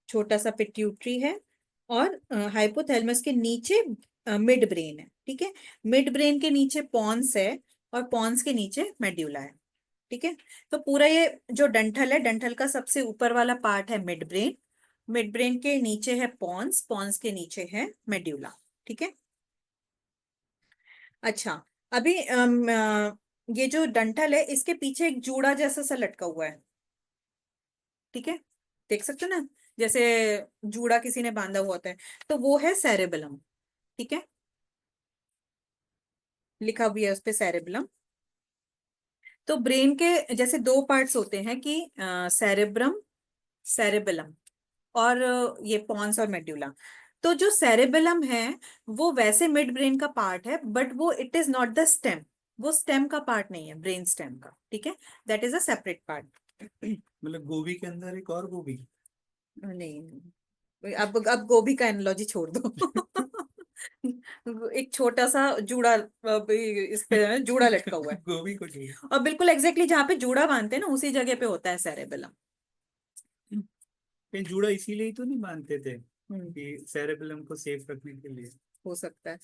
छोटा सा पिट्यूटरी है, और हाइपोथैलेमस के नीचे मिड ब्रेन है, ठीक है। मिड ब्रेन के नीचे पॉन्स है, और पॉन्स के नीचे मेड्यूला है, ठीक है। तो पूरा ये जो डंठल है, डंठल का सबसे ऊपर वाला पार्ट है मिड ब्रेन, मिड ब्रेन के नीचे है पॉन्स, पॉन्स के नीचे है मेड्यूला, ठीक है। अच्छा, अभी ये जो डंठल है इसके पीछे एक जूड़ा जैसा सा लटका हुआ है, ठीक है, देख सकते हो ना, जैसे जूड़ा किसी ने बांधा हुआ होता है, तो वो है सेरेबेलम, ठीक है, लिखा भी है उस पे सेरेबेलम। तो ब्रेन के जैसे दो पार्ट्स होते हैं कि सेरेब्रम, सेरेबेलम, और ये पॉन्स और मेड्यूला। तो जो सेरेबेलम है वो वैसे मिड ब्रेन का पार्ट है, बट वो it is not the stem, वो स्टेम का पार्ट नहीं है ब्रेन स्टेम का, ठीक है, that is a separate part. मतलब गोभी के अंदर एक और गोभी। नहीं, अब गोभी का एनालॉजी छोड़ दो। एक छोटा सा जूड़ा, इस पे जूड़ा लटका हुआ है, गोभी को चाहिए। और बिल्कुल एग्जैक्टली जहाँ पे जूड़ा बांधते हैं ना उसी जगह पे होता है सेरेबेलम। ये जूड़ा इसीलिए ही तो नहीं बांधते थे हम्म, कि सेरेबेलम को सेफ रखने के लिए। हो सकता है।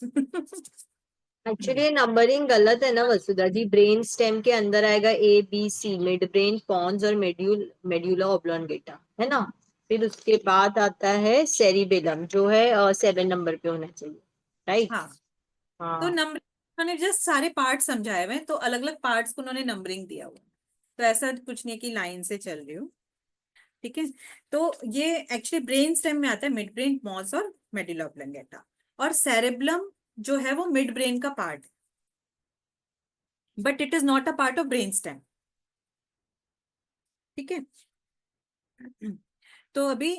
एक्चुअली नंबरिंग गलत है ना वसुधा जी, ब्रेन स्टेम के अंदर आएगा ABC, मिड ब्रेन, पॉन्स और मेड्यूला ऑब्लोंगेटा, है ना। फिर उसके बाद आता है सेरिबेलम जो है 7 नंबर पे होना चाहिए, राइट। हाँ, तो हाँ। नंबरिंग उन्होंने जस्ट सारे पार्ट समझाए हुए हैं, तो अलग अलग पार्ट्स को उन्होंने नंबरिंग दिया हुआ है। तो ऐसा कुछ नहीं है कि लाइन से चल रही हो, ठीक है। तो ये एक्चुअली ब्रेन स्टेम में आता है मिड ब्रेन, पॉन्स और मेडुला ऑब्लोंगेटा, और सेरेबेलम जो है वो मिड ब्रेन का पार्ट है, but it is not a part of brain stem, ठीक है। तो अभी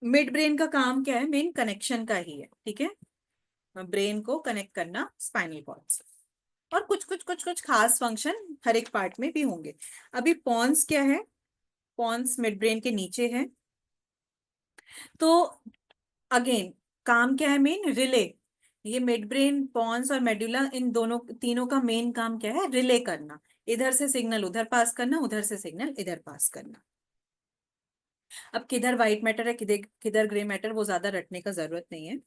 मिड ब्रेन का काम क्या है, मेन कनेक्शन का ही है, ठीक है, ब्रेन को कनेक्ट करना स्पाइनल कॉर्ड से, और कुछ खास फंक्शन हर एक पार्ट में भी होंगे। अभी पॉन्स क्या है, पॉन्स मिड ब्रेन के नीचे है। तो अगेन काम क्या है, मेन रिले। ये मिड ब्रेन, पॉन्स और मेडुला, इन दोनों तीनों का मेन काम क्या है, रिले करना, इधर से सिग्नल उधर पास करना, उधर से सिग्नल इधर पास करना। अब किधर व्हाइट मैटर है, किधर किधर ग्रे मैटर, वो ज्यादा रटने का जरूरत नहीं है।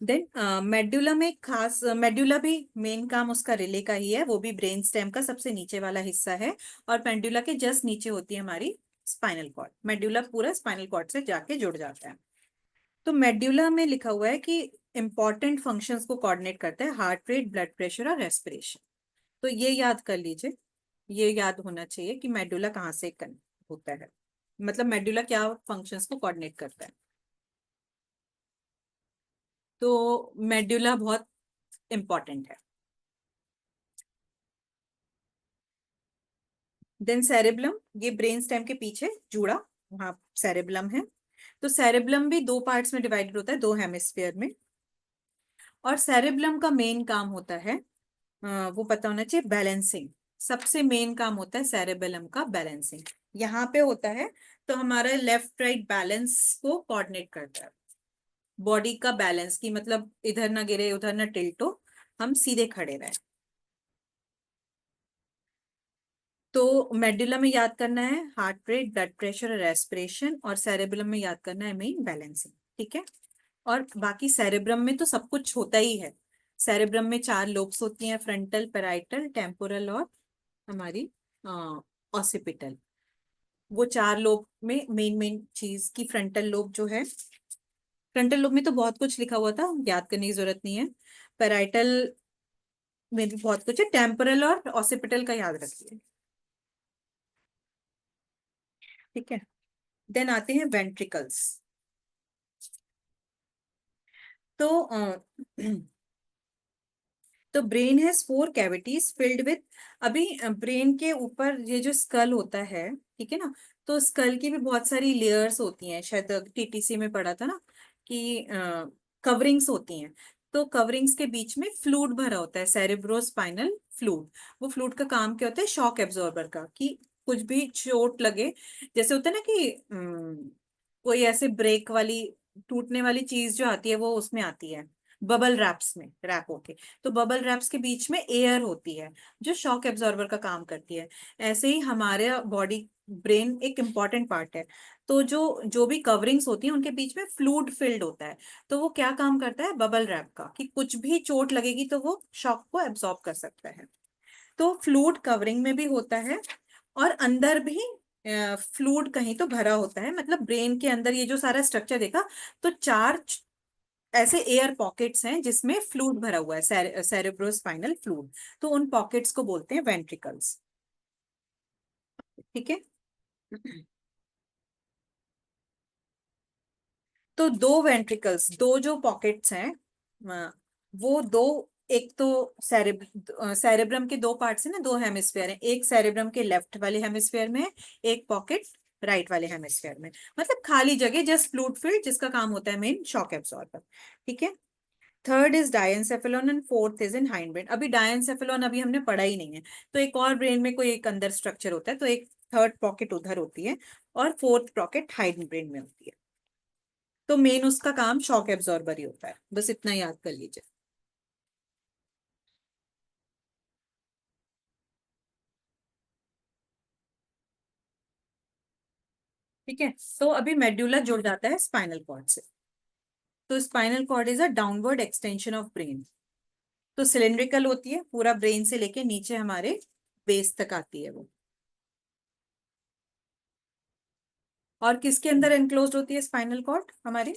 देन मेडुला में खास, मेडुला भी मेन काम उसका रिले का ही है, वो भी ब्रेन स्टेम का सबसे नीचे वाला हिस्सा है, और मेडुला के जस्ट नीचे होती है हमारी स्पाइनल कॉर्ड। मेडुला पूरा स्पाइनल कॉर्ड से जाके जुड़ जाता है। तो मेडुला में लिखा हुआ है कि इंपॉर्टेंट फंक्शंस को कोऑर्डिनेट करता है, हार्ट रेट, ब्लड प्रेशर और रेस्पिरेशन। तो ये याद कर लीजिए, ये याद होना चाहिए कि मेडुला कहाँ से होता है, मतलब मेडुला क्या फंक्शंस को कोऑर्डिनेट करता है। तो मेडुला बहुत इंपॉर्टेंट है। देन सेरेब्लम, ये ब्रेन स्टेम के पीछे जुड़ा, वहां सेरेब्लम है। तो सेरेब्लम भी दो पार्ट्स में डिवाइडेड होता है, दो हेमिस्फीयर में, और सेरेब्लम का मेन काम होता है, वो पता होना चाहिए, बैलेंसिंग। सबसे मेन काम होता है सेरेबेलम का बैलेंसिंग, यहाँ पे होता है। तो हमारा लेफ्ट राइट बैलेंस को कोऑर्डिनेट करता है, बॉडी का बैलेंस की, मतलब इधर ना गिरे उधर ना टिल्ट हो, हम सीधे खड़े रहे। तो मेडुला में याद करना है हार्ट रेट, ब्लड प्रेशर और रेस्पिरेशन, और सेरेबेलम में याद करना है मेन बैलेंसिंग, ठीक है। और बाकी सेरेब्रम में तो सब कुछ होता ही है। सेरेब्रम में 4 लोब्स होती हैं, फ्रंटल, पैराइटल, टेम्पोरल और हमारी ऑसिपिटल। वो 4 लोब में मेन मेन चीज की फ्रंटल लोब जो है, फ्रंटल लोब में तो बहुत कुछ लिखा हुआ था, याद करने की जरूरत नहीं है। पैराइटल में भी बहुत कुछ है, टेम्पोरल और ऑसिपिटल का याद रखिए, ठीक है। देन आते हैं वेंट्रिकल्स। तो तो brain has 4 cavities filled with, अभी ब्रेन के ऊपर ये जो स्कल होता है, ठीक है ना, तो स्कल की भी बहुत सारी लेयर्स होती हैं, शायद टीटीसी में पढ़ा था ना कि कवरिंग्स होती हैं। तो कवरिंग्स के बीच में फ्लूइड भरा होता है, सेरेब्रोस्पाइनल फ्लूइड। वो फ्लूइड का काम क्या होता है, शॉक एब्जॉर्बर का, कि कुछ भी चोट लगे, जैसे होता है ना कि कोई ऐसे ब्रेक वाली टूटने वाली चीज जो आती है वो उसमें आती है बबल रैप्स में रैप होके, तो बबल रैप्स के बीच में एयर होती है जो शॉक एब्जॉर्बर का काम करती है। ऐसे ही हमारे बॉडी ब्रेन एक इम्पॉर्टेंट पार्ट है, तो जो जो भी कवरिंग्स होती हैं उनके बीच में फ्लूइड फिल्ड होता है, तो वो क्या काम करता है बबल रैप का, कि कुछ भी चोट लगेगी तो वो शॉक को एब्जॉर्ब कर सकता है। तो फ्लूइड कवरिंग में भी होता है, और अंदर भी फ्लूइड कहीं तो भरा होता है, मतलब ब्रेन के अंदर ये जो सारा स्ट्रक्चर देखा, तो चार ऐसे एयर पॉकेट्स हैं जिसमें फ्लूइड भरा हुआ है, सेरेब्रोस्पाइनल फ्लूइड, तो उन पॉकेट्स को बोलते हैं वेंट्रिकल्स। ठीक है। तो दो वेंट्रिकल्स, दो जो पॉकेट्स हैं, वो दो, एक तो सेरेब्रम के दो पार्ट्स हैं ना, दो हेमिस्फीयर हैं, एक सेरेब्रम के लेफ्ट वाले हेमिस्फीयर में, एक पॉकेट राइट वाले हेमिस्फीयर में, मतलब खाली जगह, जस्ट फ्लूइड फील्ड जिसका काम होता है मेन शॉक एब्जॉर्बर। ठीक है। Third is diencephalon and fourth is in hind brain. अभी डायनसेफेलॉन अभी हमने पढ़ा ही नहीं है, तो एक और ब्रेन में कोई एक अंदर स्ट्रक्चर होता है, तो एक थर्ड पॉकेट उधर होती है और फोर्थ पॉकेट हाइंड ब्रेन में होती है। तो मेन उसका काम शॉक एब्जॉर्बर ही होता है, बस इतना याद कर लीजिए। ठीक है। तो अभी मेड्यूला जुड़ जाता है स्पाइनल कॉर्ड से। तो spinal cord is a downward extension of brain. तो सिलिंड्रिकल होती है, पूरा ब्रेन से लेके नीचे हमारे बेस तक आती है वो। और किसके अंदर एनक्लोज्ड होती है स्पाइनल कॉर्ड हमारी?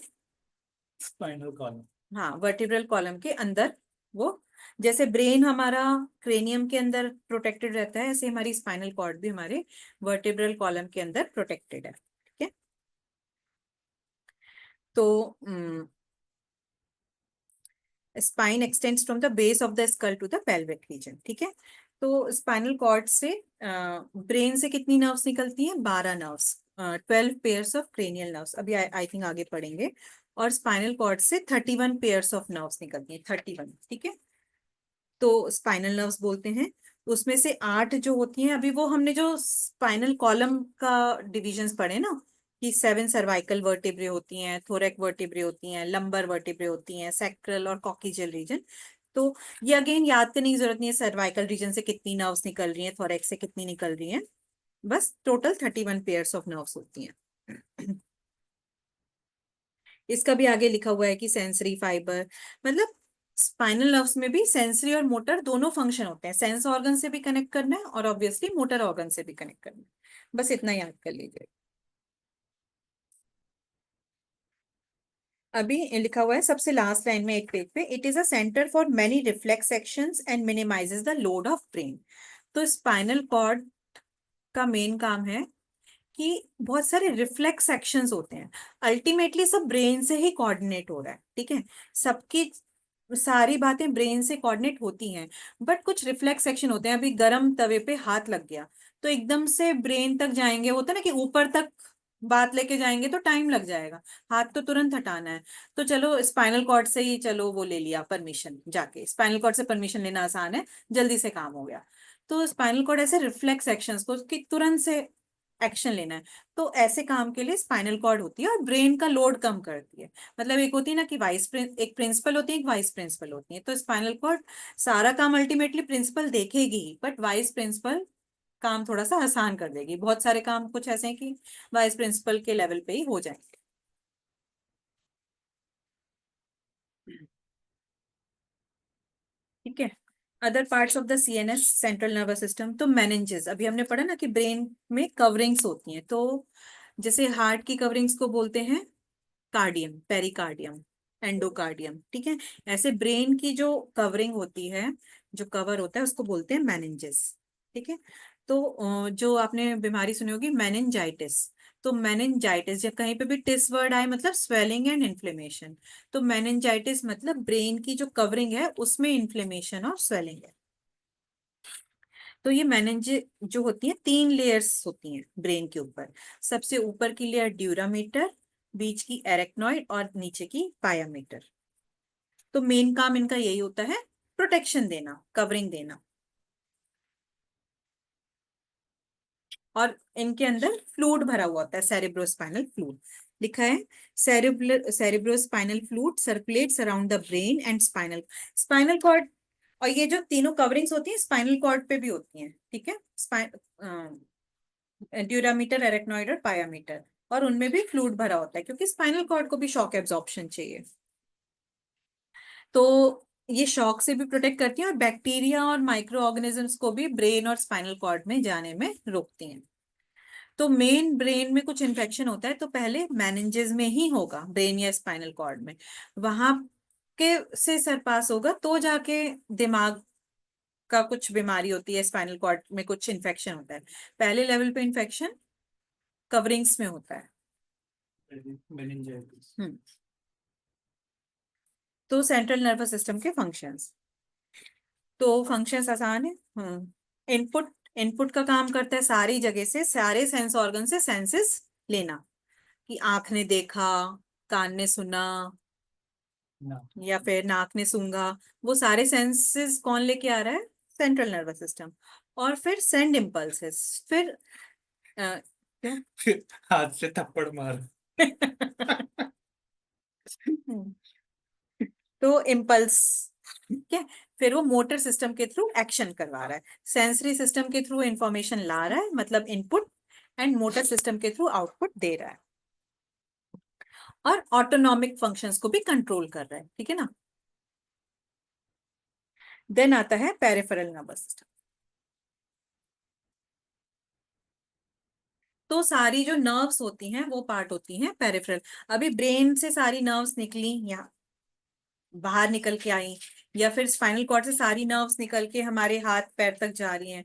Spinal column. हाँ, वर्टिब्रल कॉलम के अंदर वो, जैसे ब्रेन हमारा क्रेनियम के अंदर प्रोटेक्टेड रहता है, ऐसे हमारी स्पाइनल कॉर्ड भी हमारे वर्टिब्रल कॉलम के अंदर प्रोटेक्टेड है। ठीक है। तो spine extends from the base of the skull to the pelvic region. ठीक है। तो स्पाइनल कॉर्ड से ब्रेन से कितनी नर्व्स निकलती हैं? 12 nerves, 12 pairs of cranial nerves, अभी आई थिंक आगे पढ़ेंगे। और स्पाइनल कॉर्ड से 31 पेयर्स ऑफ नर्व्स निकलती हैं, 31। ठीक है। तो स्पाइनल नर्व्स बोलते हैं। उसमें से 8 जो होती हैं, अभी वो हमने जो स्पाइनल कॉलम का डिविजन्स पढ़े ना, कि 7 सर्वाइकल वर्टिब्रे होती हैं, थोरैक वर्टिब्रे होती हैं, लंबर वर्टिब्रे होती हैं, सैक्रल और कॉक्सियल रीजन। तो ये अगेन याद करने की जरूरत नहीं है सर्वाइकल रीजन से कितनी नर्व्स निकल रही हैं, थोरैक से कितनी निकल रही हैं, बस टोटल 31 पेयर्स ऑफ नर्व्स होती हैं। इसका भी आगे लिखा हुआ है कि सेंसरी फाइबर, मतलब स्पाइनल नर्व्स में भी सेंसरी और मोटर दोनों फंक्शन होते हैं, सेंस ऑर्गन से भी कनेक्ट करना है और ऑब्वियसली मोटर ऑर्गन से भी कनेक्ट करना है, बस इतना याद कर लीजिए। अभी लिखा हुआ है सबसे लास्ट लाइन में एक पेज पे, it is a centre for many reflex actions and minimises the load of brain. तो स्पाइनल कॉर्ड का मेन काम है कि बहुत सारे रिफ्लेक्स एक्शंस होते हैं, अल्टीमेटली सब ब्रेन से ही कोऑर्डिनेट हो रहा है। ठीक है। सबकी सारी बातें ब्रेन से कोऑर्डिनेट होती हैं, बट कुछ रिफ्लेक्स एक्शन होते हैं। अभी गरम तवे पे हाथ लग गया तो एकदम से ब्रेन तक जाएंगे, होता है ना कि ऊपर तक बात लेके जाएंगे तो टाइम लग जाएगा, हाथ तो तुरंत हटाना है। तो चलो स्पाइनल कॉर्ड से ही चलो वो ले लिया परमिशन, जाके स्पाइनल कॉर्ड से परमिशन लेना आसान है, जल्दी से काम हो गया। तो स्पाइनल कॉर्ड ऐसे रिफ्लेक्स एक्शंस को कि तुरंत से एक्शन लेना है, तो ऐसे काम के लिए स्पाइनल कॉर्ड होती है और ब्रेन का लोड कम करती है। मतलब एक होती है ना कि एक प्रिंसिपल होती है, एक वाइस प्रिंसिपल होती है, तो स्पाइनल कॉर्ड सारा काम अल्टीमेटली प्रिंसिपल देखेगी, बट वाइस प्रिंसिपल काम थोड़ा सा आसान कर देगी। बहुत सारे काम कुछ ऐसे हैं कि वाइस प्रिंसिपल के लेवल पे ही हो जाएंगे। ठीक है। Other parts of the CNS, central nervous system, तो मेनिंजेस अभी हमने पढ़ा ना कि ब्रेन में कवरिंग्स होती हैं, तो जैसे हार्ट की कवरिंग्स को बोलते हैं कार्डियम, पेरिकार्डियम, एंडोकार्डियम। ठीक है। ऐसे ब्रेन की जो कवरिंग होती है, जो कवर होता है, उसको बोलते हैं मेनिंजेस। ठीक है। तो जो आपने बीमारी सुनी होगी मेनिंजाइटिस, तो मेनिंजाइटिस जब कहीं पे भी टिस वर्ड आए मतलब स्वेलिंग एंड इन्फ्लेमेशन, तो मेनिंजाइटिस मतलब ब्रेन की जो कवरिंग है उसमें इन्फ्लेमेशन और स्वेलिंग है। तो ये मेनिंज जो होती है 3 लेयर्स होती हैं ब्रेन के ऊपर। सबसे ऊपर की लेयर ड्यूरामीटर, बीच की एरेक्नॉइड और नीचे की पायामीटर। तो मेन काम इनका यही होता है, प्रोटेक्शन देना, कवरिंग देना। और इनके अंदर फ्लूइड भरा हुआ होता है, सेरेब्रोस्पाइनल फ्लूइड लिखा है। Cerebrospinal fluid circulates around the brain and spinal spinal cord. और ये जो तीनों कवरिंग्स होती हैं स्पाइनल कॉर्ड पे भी होती हैं, ठीक है, ड्यूरामीटर, एरेक्नॉइड और पायामीटर, और उनमें भी फ्लूइड भरा होता है क्योंकि स्पाइनल कॉर्ड को भी शॉक एब्जॉर्प्शन चाहिए। तो ये शॉक से भी प्रोटेक्ट करती हैं और बैक्टीरिया और माइक्रो ऑर्गेनिजम्स को भी ब्रेन और स्पाइनल कॉर्ड में जाने में रोकती हैं। तो मेन ब्रेन में कुछ इन्फेक्शन होता है तो पहले मेनिंजेस में ही होगा, ब्रेन या स्पाइनल कॉर्ड में, वहां के से सरपास होगा तो जाके दिमाग का कुछ बीमारी होती है, स्पाइनल कॉर्ड में कुछ इन्फेक्शन होता है। पहले लेवल पे इन्फेक्शन कवरिंग्स में होता है। meningitis। तो सेंट्रल नर्वस सिस्टम के फंक्शंस, तो फंक्शंस आसान है। इनपुट, इनपुट का काम करता है सारी जगह से, सारे सेंस ऑर्गन से सेंसेस लेना, कि आंख ने देखा, कान ने सुना, या फिर नाक ने सूंघा, वो सारे सेंसेस कौन लेके आ रहा है, सेंट्रल नर्वस सिस्टम। और फिर सेंड इम्पल्सेस, फिर क्या फिर हाथ से थप्पड़ मार। तो इम्पल्स, ठीक है, फिर वो मोटर सिस्टम के थ्रू एक्शन करवा रहा है, सेंसरी सिस्टम के थ्रू इंफॉर्मेशन ला रहा है मतलब इनपुट, एंड मोटर सिस्टम के थ्रू आउटपुट दे रहा है, और ऑटोनॉमिक फंक्शंस को भी कंट्रोल कर रहा है, ठीक है ना। देन आता है पेरिफेरल नर्वस सिस्टम। तो सारी जो नर्व्स होती हैं वो पार्ट होती हैं पेरिफेरल। अभी ब्रेन से सारी नर्व्स निकली या बाहर निकल के आई, या फिर स्पाइनल कॉर्ड से सारी नर्व्स निकल के हमारे हाथ पैर तक जा रही हैं,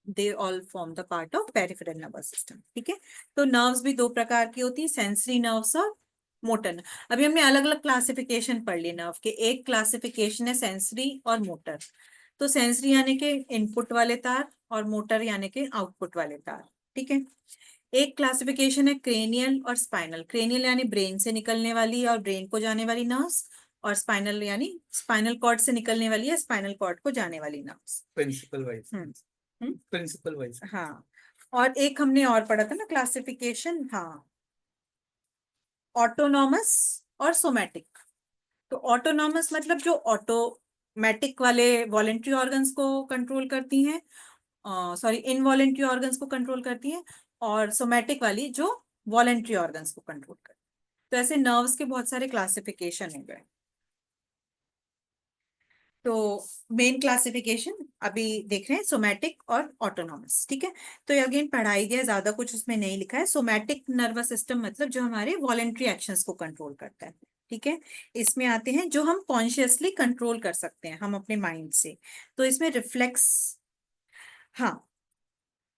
they all form the part of peripheral nervous system, ठीक है। तो नर्व्स भी दो प्रकार की होती है, सेंसरी नर्व्स और मोटर। अभी हमने अलग अलग क्लासिफिकेशन पढ़ ली नर्व के। एक क्लासिफिकेशन है सेंसरी और मोटर। तो सेंसरी यानी कि इनपुट वाले तार, और मोटर यानी कि आउटपुट वाले तार, ठीक है। एक क्लासिफिकेशन है क्रेनियल और स्पाइनल। क्रेनियल यानी ब्रेन से निकलने वाली और ब्रेन को जाने वाली नर्व्स, और स्पाइनल यानी स्पाइनल कॉर्ड से निकलने वाली है, स्पाइनल कॉर्ड को जाने वाली nerves. Principle wise. Hmm principle wise. हाँ। और एक हमने और पढ़ा था ना क्लासिफिकेशन, हाँ, ऑटोनॉमस और सोमैटिक। तो ऑटोनॉमस मतलब जो ऑटोमेटिक वाले वॉलेंट्री ऑर्गन्स को कंट्रोल करती हैं, सॉरी इनवॉलेंट्री ऑर्गन्स को कंट्रोल करती हैं, और सोमैटिक वाली जो वॉलेंट्री ऑर्गन्स को कंट्रोल करती है। तो ऐसे नर्व्स के बहुत सारे क्लासिफिकेशन हो गए। तो मेन क्लासिफिकेशन अभी देख रहे हैं सोमैटिक और ऑटोनॉमस, ठीक है। तो ये अगेन पढ़ाई गया, ज्यादा कुछ उसमें नहीं लिखा है। सोमैटिक नर्वस सिस्टम मतलब जो हमारे वॉलेंट्री एक्शंस को कंट्रोल करता है, ठीक है। इसमें आते हैं जो हम कॉन्शियसली कंट्रोल कर सकते हैं हम अपने माइंड से। तो इसमें रिफ्लेक्स, हाँ,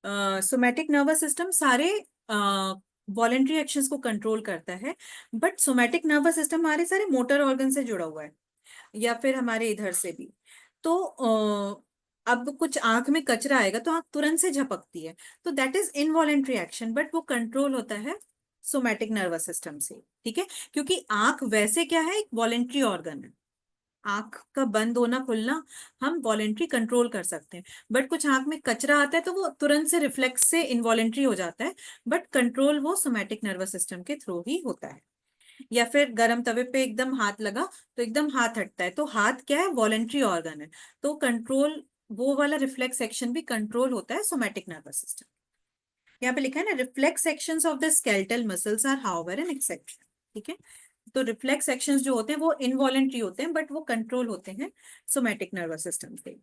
सोमैटिक नर्वस सिस्टम सारे वॉलेंट्री एक्शंस को कंट्रोल करता है, बट सोमैटिक नर्वस सिस्टम हमारे सारे मोटर ऑर्गन से जुड़ा हुआ है, या फिर हमारे इधर से भी। तो अब कुछ आंख में कचरा आएगा तो आंख तुरंत से झपकती है, तो that is involuntary action, but वो कंट्रोल होता है सोमैटिक नर्वस सिस्टम से, ठीक है। क्योंकि आंख वैसे क्या है, एक वॉलेंट्री ऑर्गन है, आंख का बंद होना खुलना हम वॉलेंट्री कंट्रोल कर सकते हैं, बट कुछ आंख में कचरा आता है तो वो तुरंत से रिफ्लेक्स से इनवॉलेंट्री हो जाता है, बट कंट्रोल वो सोमैटिक नर्वस सिस्टम के थ्रू ही होता है। या फिर गर्म तवे पे एकदम हाथ लगा तो एकदम हाथ हटता है, तो हाथ क्या है, वॉलेंट्री ऑर्गन है, तो कंट्रोल, वो वाला रिफ्लेक्स एक्शन भी कंट्रोल होता है सोमैटिक नर्वस सिस्टम। यहाँ पे लिखा है ना, reflex actions of the skeletal muscles are however an exception, ठीक है। तो रिफ्लेक्स एक्शंस जो होते हैं वो इनवॉलेंट्री होते हैं, बट वो कंट्रोल होते हैं सोमैटिक नर्वस सिस्टम से।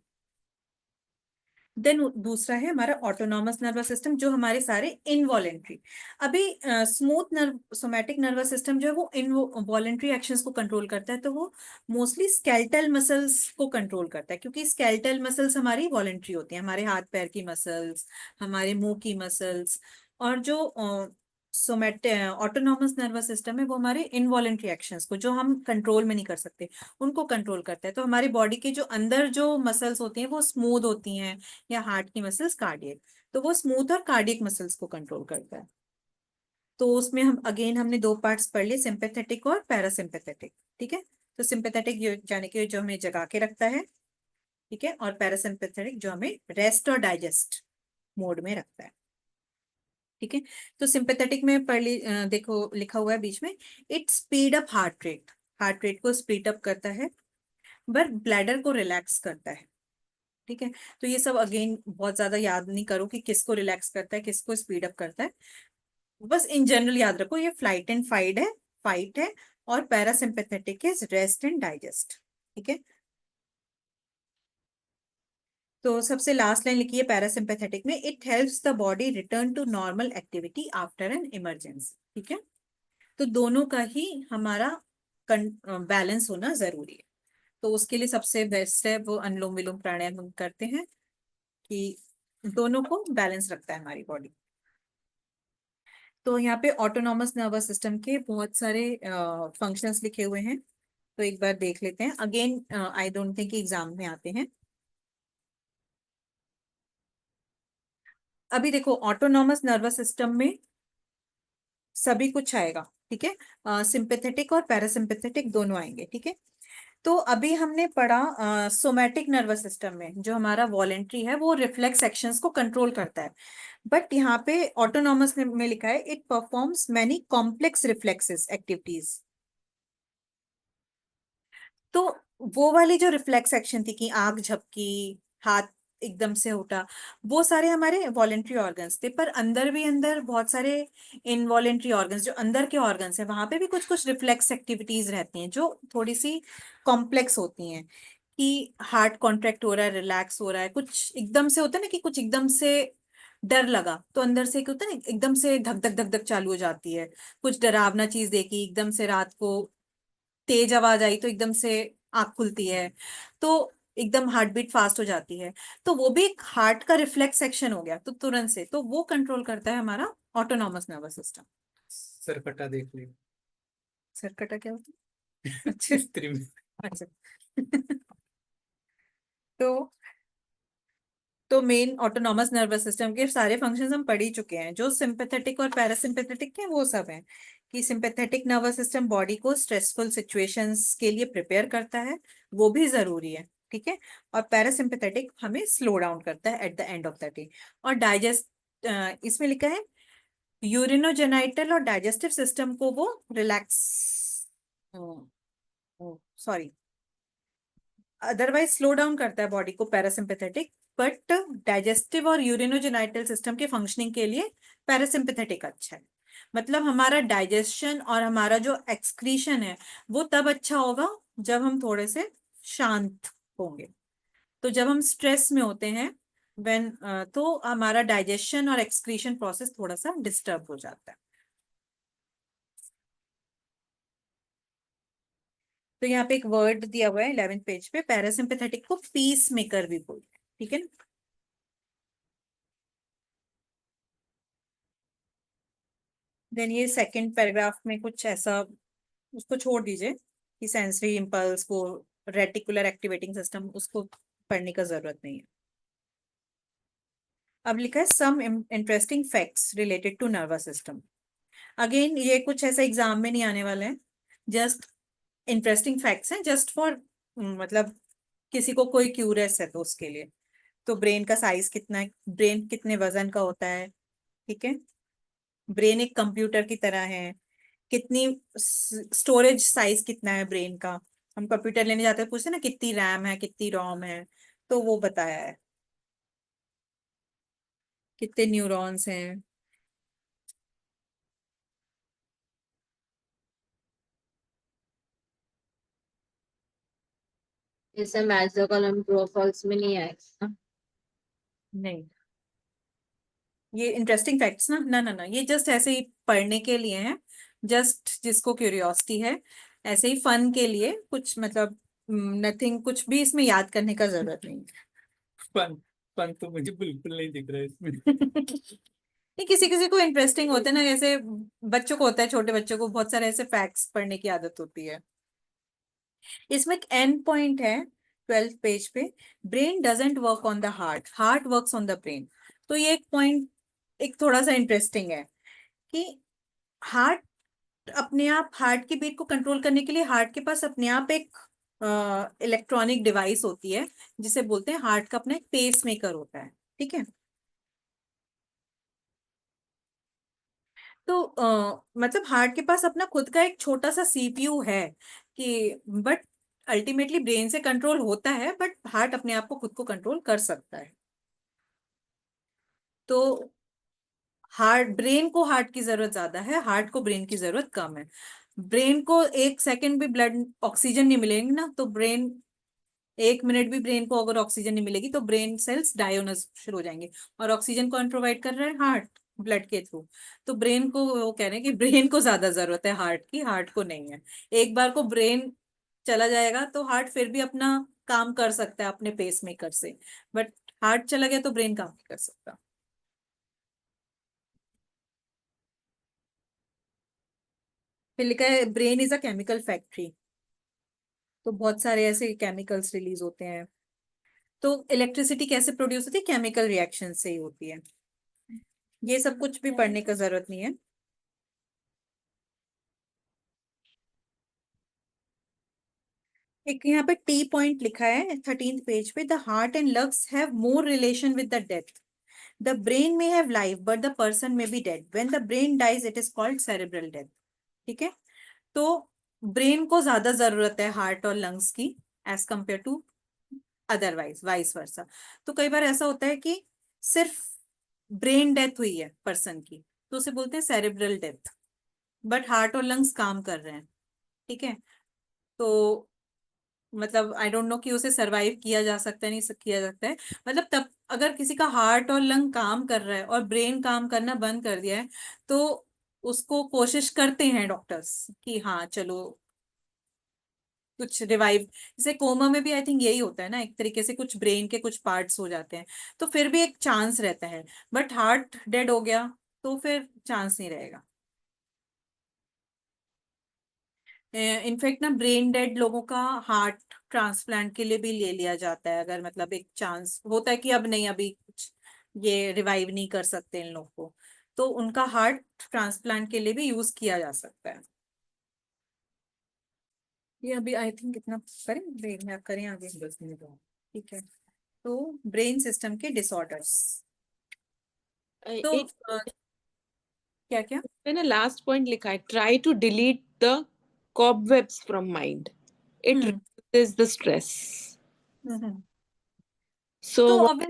देन दूसरा है हमारा ऑटोनॉमस नर्वस सिस्टम, जो हमारे सारे इनवॉलेंट्री। अभी smooth nerve somatic nervous system जो है वो इनवॉलेंट्री एक्शंस को कंट्रोल करता है, तो वो मोस्टली स्केलेटल मसल्स को कंट्रोल करता है, क्योंकि स्केलेटल मसल्स हमारी वॉलेंट्री होती हैं, हमारे हाथ पैर की मसल्स, हमारे मुंह की मसल्स। और जो ऑटोनॉमस नर्वस सिस्टम है वो हमारे इनवॉलेंट्री एक्शंस को, जो हम कंट्रोल में नहीं कर सकते, उनको कंट्रोल करता है। तो हमारी बॉडी के जो अंदर जो मसल्स होती हैं वो स्मूथ होती हैं, या हार्ट की मसल्स कार्डियक, तो वो स्मूथ और कार्डियक मसल्स को कंट्रोल करता है। तो उसमें हम अगेन हमने दो पार्ट्स पढ़ लिए, सिंपैथेटिक और पैरासिम्पैथेटिक, ठीक है। तो सिंपैथेटिक जाने कि जो हमें जगा के रखता है, ठीक है, और पैरासिम्पैथेटिक जो हमें रेस्ट और डाइजेस्ट मोड में रखता है, ठीक है। तो सिंपैथेटिक में देखो लिखा हुआ है बीच में, it speed up heart rate को स्पीड अप करता है, बट ब्लैडर को रिलैक्स करता है, ठीक है। तो ये सब अगेन बहुत ज्यादा याद नहीं करो कि किसको रिलैक्स करता है, किसको स्पीड अप करता है, बस इन जनरल याद रखो ये फ्लाइट एंड फाइट है, और parasympathetic is rest and digest, ठीक है। तो सबसे लास्ट लाइन लिखी है पैरासिम्पैथेटिक में, it helps the body return to normal activity after an emergency, ठीक है। तो दोनों का ही हमारा बैलेंस होना जरूरी है। तो उसके लिए सबसे बेस्ट है वो अनुलोम विलोम प्राणायाम हम करते हैं कि दोनों को बैलेंस रखता है हमारी बॉडी। तो यहाँ पे ऑटोनॉमस नर्वस सिस्टम के बहुत सारे फंक्शंस लिखे हुए हैं, तो एक बार देख लेते हैं। Again I don't think exam में आते हैं। अभी देखो ऑटोनॉमस नर्वस सिस्टम में सभी कुछ आएगा, ठीक है, सिंपैथेटिक और पैरासिम्पैथेटिक दोनों आएंगे, ठीक है। तो अभी हमने पढ़ा सोमैटिक नर्वस सिस्टम में जो हमारा वॉलेंट्री है वो रिफ्लेक्स एक्शंस को कंट्रोल करता है, बट यहाँ पे ऑटोनॉमस में लिखा है it performs many complex reflexes activities. तो वो वाली जो रिफ्लेक्स एक्शन थी कि आंख झपकी, हाथ एकदम से उठा, वो सारे हमारे वॉलेंट्री ऑर्गन्स थे, पर अंदर भी अंदर बहुत सारे इनवॉलेंट्री ऑर्गन्स जो अंदर के ऑर्गन्स हैं वहां पे भी कुछ कुछ रिफ्लेक्स एक्टिविटीज रहती हैं जो थोड़ी सी कॉम्प्लेक्स होती हैं, कि हार्ट कॉन्ट्रैक्ट हो रहा है, रिलैक्स हो रहा है, कुछ एकदम से होता है ना कि कुछ एकदम से डर लगा तो अंदर से होता है ना एकदम से धक धक धक धक चालू हो जाती है, कुछ डरावना चीज देखी एकदम से, रात को तेज आवाज आई तो एकदम से आंख खुलती है, तो एकदम हार्ट बीट फास्ट हो जाती है, तो वो भी एक हार्ट का रिफ्लेक्स एक्शन हो गया, तो तुरंत से तो वो कंट्रोल करता है हमारा ऑटोनॉमस नर्वस सिस्टम। सरकटा देख लियो। सरकटा क्या होता है? अच्छा स्त्री में। अच्छा तो मेन ऑटोनॉमस नर्वस सिस्टम के सारे फंक्शंस हम पढ़ ही चुके हैं। जो सिंपैथेटिक और पैरासिम्पैथेटिक हैं वो सब हैं कि सिंपैथेटिक नर्वस सिस्टम बॉडी को स्ट्रेसफुल सिचुएशंस के लिए प्रिपेयर करता है, वो भी जरूरी है, ठीक है, और पैरासिम्पैथेटिक हमें स्लो डाउन करता है at the end of the day. और डाइजेस्ट इसमें लिखा है यूरिनोजेनाइटल और डाइजेस्टिव सिस्टम को वो relax, sorry, otherwise slow down करता है बॉडी को पैरासिम्पैथेटिक, बट डाइजेस्टिव और यूरिनोजेनाइटल सिस्टम के फंक्शनिंग के लिए पैरासिम्पैथेटिक अच्छा है। मतलब हमारा डाइजेशन और हमारा जो एक्सक्रीशन है वो तब अच्छा होगा जब हम थोड़े से शांत होंगे। तो जब हम स्ट्रेस में होते हैं व्हेन, तो हमारा डाइजेशन और एक्सक्रीशन प्रोसेस थोड़ा सा डिस्टर्ब हो जाता है। तो यहाँ पे एक वर्ड दिया हुआ है 11th पेज पे, पैरासिम्पैथेटिक को पीस मेकर भी बोलते हैं, ठीक है ना। देन ये सेकंड पैराग्राफ में कुछ ऐसा, उसको छोड़ दीजिए कि सेंसरी इंपल्स को, रेटिकुलर एक्टिवेटिंग सिस्टम, उसको पढ़ने का जरूरत नहीं है। अब लिखा है some interesting facts related to nervous system. Again ये कुछ ऐसा एग्जाम में नहीं आने वाला है, जस्ट इंटरेस्टिंग फैक्ट्स हैं, जस्ट फॉर मतलब किसी को कोई क्यूरियस है तो उसके लिए। तो ब्रेन का साइज कितना है, ब्रेन कितने वजन का होता है, ठीक है, ब्रेन एक कंप्यूटर की तरह है, कितनी स्टोरेज साइज कितना है ब्रेन का, हम कंप्यूटर लेने जाते हैं पूछते हैं ना कितनी रैम है कितनी रोम है, तो वो बताया है, कितने न्यूरॉन्स हैं। जैसे मेसोकॉलम ट्रोफल्स में नहीं आएगा ना? नहीं, ये इंटरेस्टिंग फैक्ट्स ना ना ना ना, ये जस्ट ऐसे ही पढ़ने के लिए हैं, जस्ट जिसको क्यूरियोसिटी है, ऐसे ही फन के लिए, कुछ मतलब नथिंग, कुछ भी इसमें याद करने का जरूरत नहीं फन फन तो मुझे बिल्कुल नहीं दिख रहा है इसमें। नहीं, किसी किसी को इंटरेस्टिंग होता है ना, जैसे बच्चों को होता है, छोटे बच्चों को बहुत सारे ऐसे फैक्ट्स पढ़ने की आदत होती है। इसमें एक एंड पॉइंट है 12th पेज पे, brain doesn't work on the heart, heart works on the brain. तो ये एक पॉइंट एक थोड़ा सा इंटरेस्टिंग है कि हार्ट अपने आप हार्ट की बीट को कंट्रोल करने के लिए हार्ट के पास अपने आप एक इलेक्ट्रॉनिक डिवाइस होती है, जिसे बोलते हैं हार्ट का अपना एक पेस मेकर होता है। ठीक है। तो मतलब हार्ट के पास अपना खुद का एक छोटा सा सीपीयू है कि, बट अल्टीमेटली ब्रेन से कंट्रोल होता है, बट हार्ट अपने आप को खुद को कंट्रोल कर सकता है। तो ब्रेन को हार्ट की जरूरत ज्यादा है, हार्ट को ब्रेन की जरूरत कम है। ब्रेन को 1 सेकंड भी ब्लड ऑक्सीजन नहीं मिलेगी ना, तो ब्रेन 1 मिनट भी ब्रेन को अगर ऑक्सीजन नहीं मिलेगी तो ब्रेन सेल्स डाई होना शुरू हो जाएंगे। और ऑक्सीजन कौन प्रोवाइड कर रहा है? हार्ट, ब्लड के थ्रू। तो ब्रेन को वो कह रहे हैं कि ब्रेन को ज्यादा जरूरत है हार्ट की, हार्ट को नहीं है। एक बार को ब्रेन चला जाएगा तो हार्ट फिर भी अपना काम कर सकता है अपने पेस मेकर से, बट हार्ट चला गया तो ब्रेन काम नहीं कर सकता। फिर लिखा है brain is a chemical factory. तो बहुत सारे ऐसे केमिकल्स रिलीज होते हैं। तो इलेक्ट्रिसिटी कैसे प्रोड्यूस होती है? केमिकल रिएक्शन से ही होती है। ये सब कुछ भी पढ़ने का जरूरत नहीं है। एक यहाँ पे टी पॉइंट लिखा है 13th पेज पे, the heart and lungs have more relation with the death. The brain may have life but the person may be dead. When the brain dies it is called cerebral death. ठीक है। तो brain को ज्यादा जरूरत है heart और lungs की as compared to otherwise vice versa. तो कई बार ऐसा होता है कि सिर्फ ब्रेन डेथ हुई है पर्सन की, तो उसे बोलते हैं सेरेब्रल डेथ, बट हार्ट और लंग्स काम कर रहे हैं। ठीक है। तो मतलब आई डोंट नो कि उसे सरवाइव किया जा सकता है, नहीं किया सकता है। मतलब तब अगर किसी का हार्ट और लंग काम कर रहा है और ब्रेन काम करना बंद कर दिया है, तो उसको कोशिश करते हैं डॉक्टर्स कि हाँ चलो कुछ रिवाइव। जैसे कोमा में भी आई थिंक यही होता है ना, एक तरीके से कुछ ब्रेन के कुछ पार्ट्स हो जाते हैं, तो फिर भी एक चांस रहता है। बट हार्ट डेड हो गया तो फिर चांस नहीं रहेगा। इनफैक्ट ना ब्रेन डेड लोगों का हार्ट ट्रांसप्लांट के लिए भी ले लिया जाता है, अगर मतलब एक चांस होता है कि अब नहीं, अभी कुछ ये रिवाइव नहीं कर सकते इन लोग को, तो उनका हार्ट ट्रांसप्लांट के लिए भी यूज किया जा सकता है। ये अभी आई थिंक कितना करें ब्रेन या करें आगे? 10 मिनट और। ठीक है। तो ब्रेन सिस्टम के डिसऑर्डर्स। तो एक क्या क्या? मैंने लास्ट पॉइंट लिखा है, try to delete the cobwebs from mind. It hmm reduces the stress. Hmm. So तो अब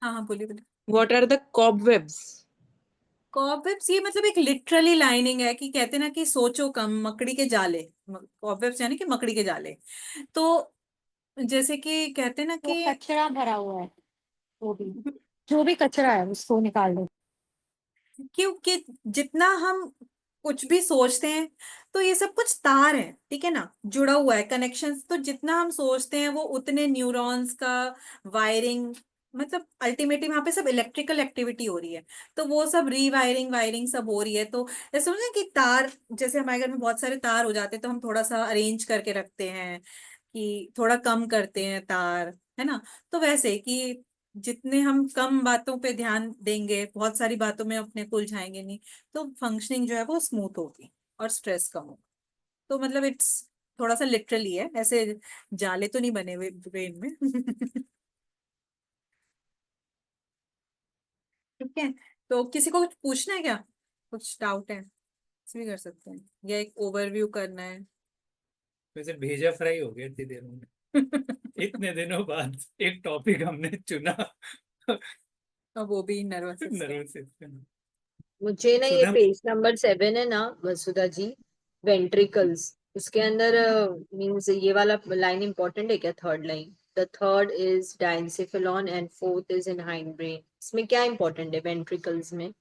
हाँ हाँ बोलिए बोलिए। what are the cobwebs? Cobwebs ये मतलब एक लिटरली लाइनिंग है कि कहते हैं ना कि सोचो कम मकड़ी के जाले। कॉबवेब्स यानी कि मकड़ी के जाले। तो जैसे कि कहते हैं ना तो कि कचरा भरा हुआ है, वो भी, जो भी कचरा है उसको निकाल दो। क्योंकि जितना हम कुछ भी सोचते हैं, तो ये सब कुछ तार है, ठीक है ना, जुड़ा हुआ है, कनेक्शंस। तो जितना हम सोचते हैं वो उतने न्यूरॉन्स का वायरिंग, मतलब अल्टीमेटली वहां पे सब इलेक्ट्रिकल एक्टिविटी हो रही है, तो वो सब रीवायरिंग वायरिंग सब हो रही है। तो जैसे समझे कि तार, जैसे हमारे घर में बहुत सारे तार हो जाते हैं तो हम थोड़ा सा अरेंज करके रखते हैं कि थोड़ा कम करते हैं तार, है ना। तो वैसे कि जितने हम कम बातों पे ध्यान देंगे, बहुत सारी बातों में अपने को उलझाएंगे नहीं, तो फंक्शनिंग जो है वो स्मूथ होगी और स्ट्रेस कम होगा। तो मतलब इट्स थोड़ा सा लिटरली है, ऐसे जाले तो नहीं बने हुए ब्रेन में। ठीक है। तो किसी को कुछ पूछना है क्या? कुछ डाउट है कुछ भी कर सकते हैं, या एक ओवरव्यू करना है? वैसे भेजा फ्राई हो गया इतनी देर में, इतने दिनों बाद एक टॉपिक हमने चुना। और वो भी नर्वस सिस्टम। Nervous system. मुझे ना ये सुधा। पेज नंबर 7 है ना वसुधा जी, वेंट्रिकल्स, उसके अंदर मींस ये वाला लाइन इंपॉर्टेंट है क्या? Third line, the third is diencephalon and fourth is in hindbrain. इसमें क्या इंपॉर्टेंट है वेंट्रिकल्स में?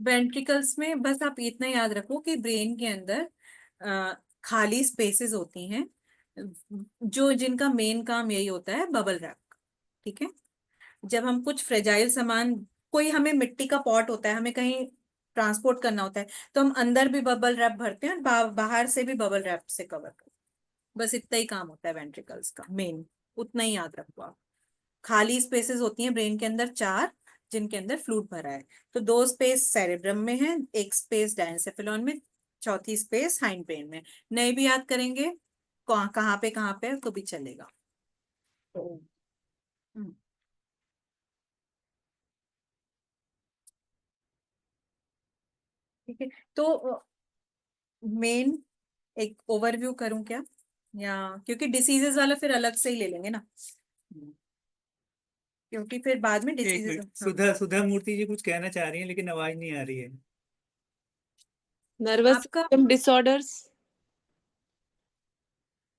वेंट्रिकल्स में बस आप इतना याद रखो कि ब्रेन के अंदर खाली स्पेसेस होती हैं, जो जिनका मेन काम यही होता है बबल रैप। ठीक है। जब हम कुछ फ्रेजाइल सामान, कोई हमें मिट्टी का पॉट होता है, हमें कहीं ट्रांसपोर्ट करना होता है, तो हम अंदर भी बबल रैप भरते हैं और बाहर से भी बबल रैप से कवर करते हैं। बस इतना ही काम होता है वेंट्रिकल्स का मेन, उतना ही याद रखो आप। खाली स्पेसेस होती हैं ब्रेन के अंदर 4, जिनके अंदर फ्लूइड भरा है। तो 2 स्पेस सेरेब्रम में है, 1 स्पेस डायंसेफेलॉन में, चौथी स्पेस हाइंड ब्रेन में। नहीं भी याद करेंगे कहाँ पे तो भी चलेगा। हम्म। ठीक है, तो मेन एक ओवरव्यू करूं क्या, या क्योंकि डिसीजेस वाला फिर अलग से ही ले लेंगे ना, क्योंकि फिर बाद में एक डिसीजेस। मिनट, सुधा सुधा मूर्ति जी कुछ कहना चाह रही हैं लेकिन आवाज नहीं आ रही है। Nervous आपका, system disorders.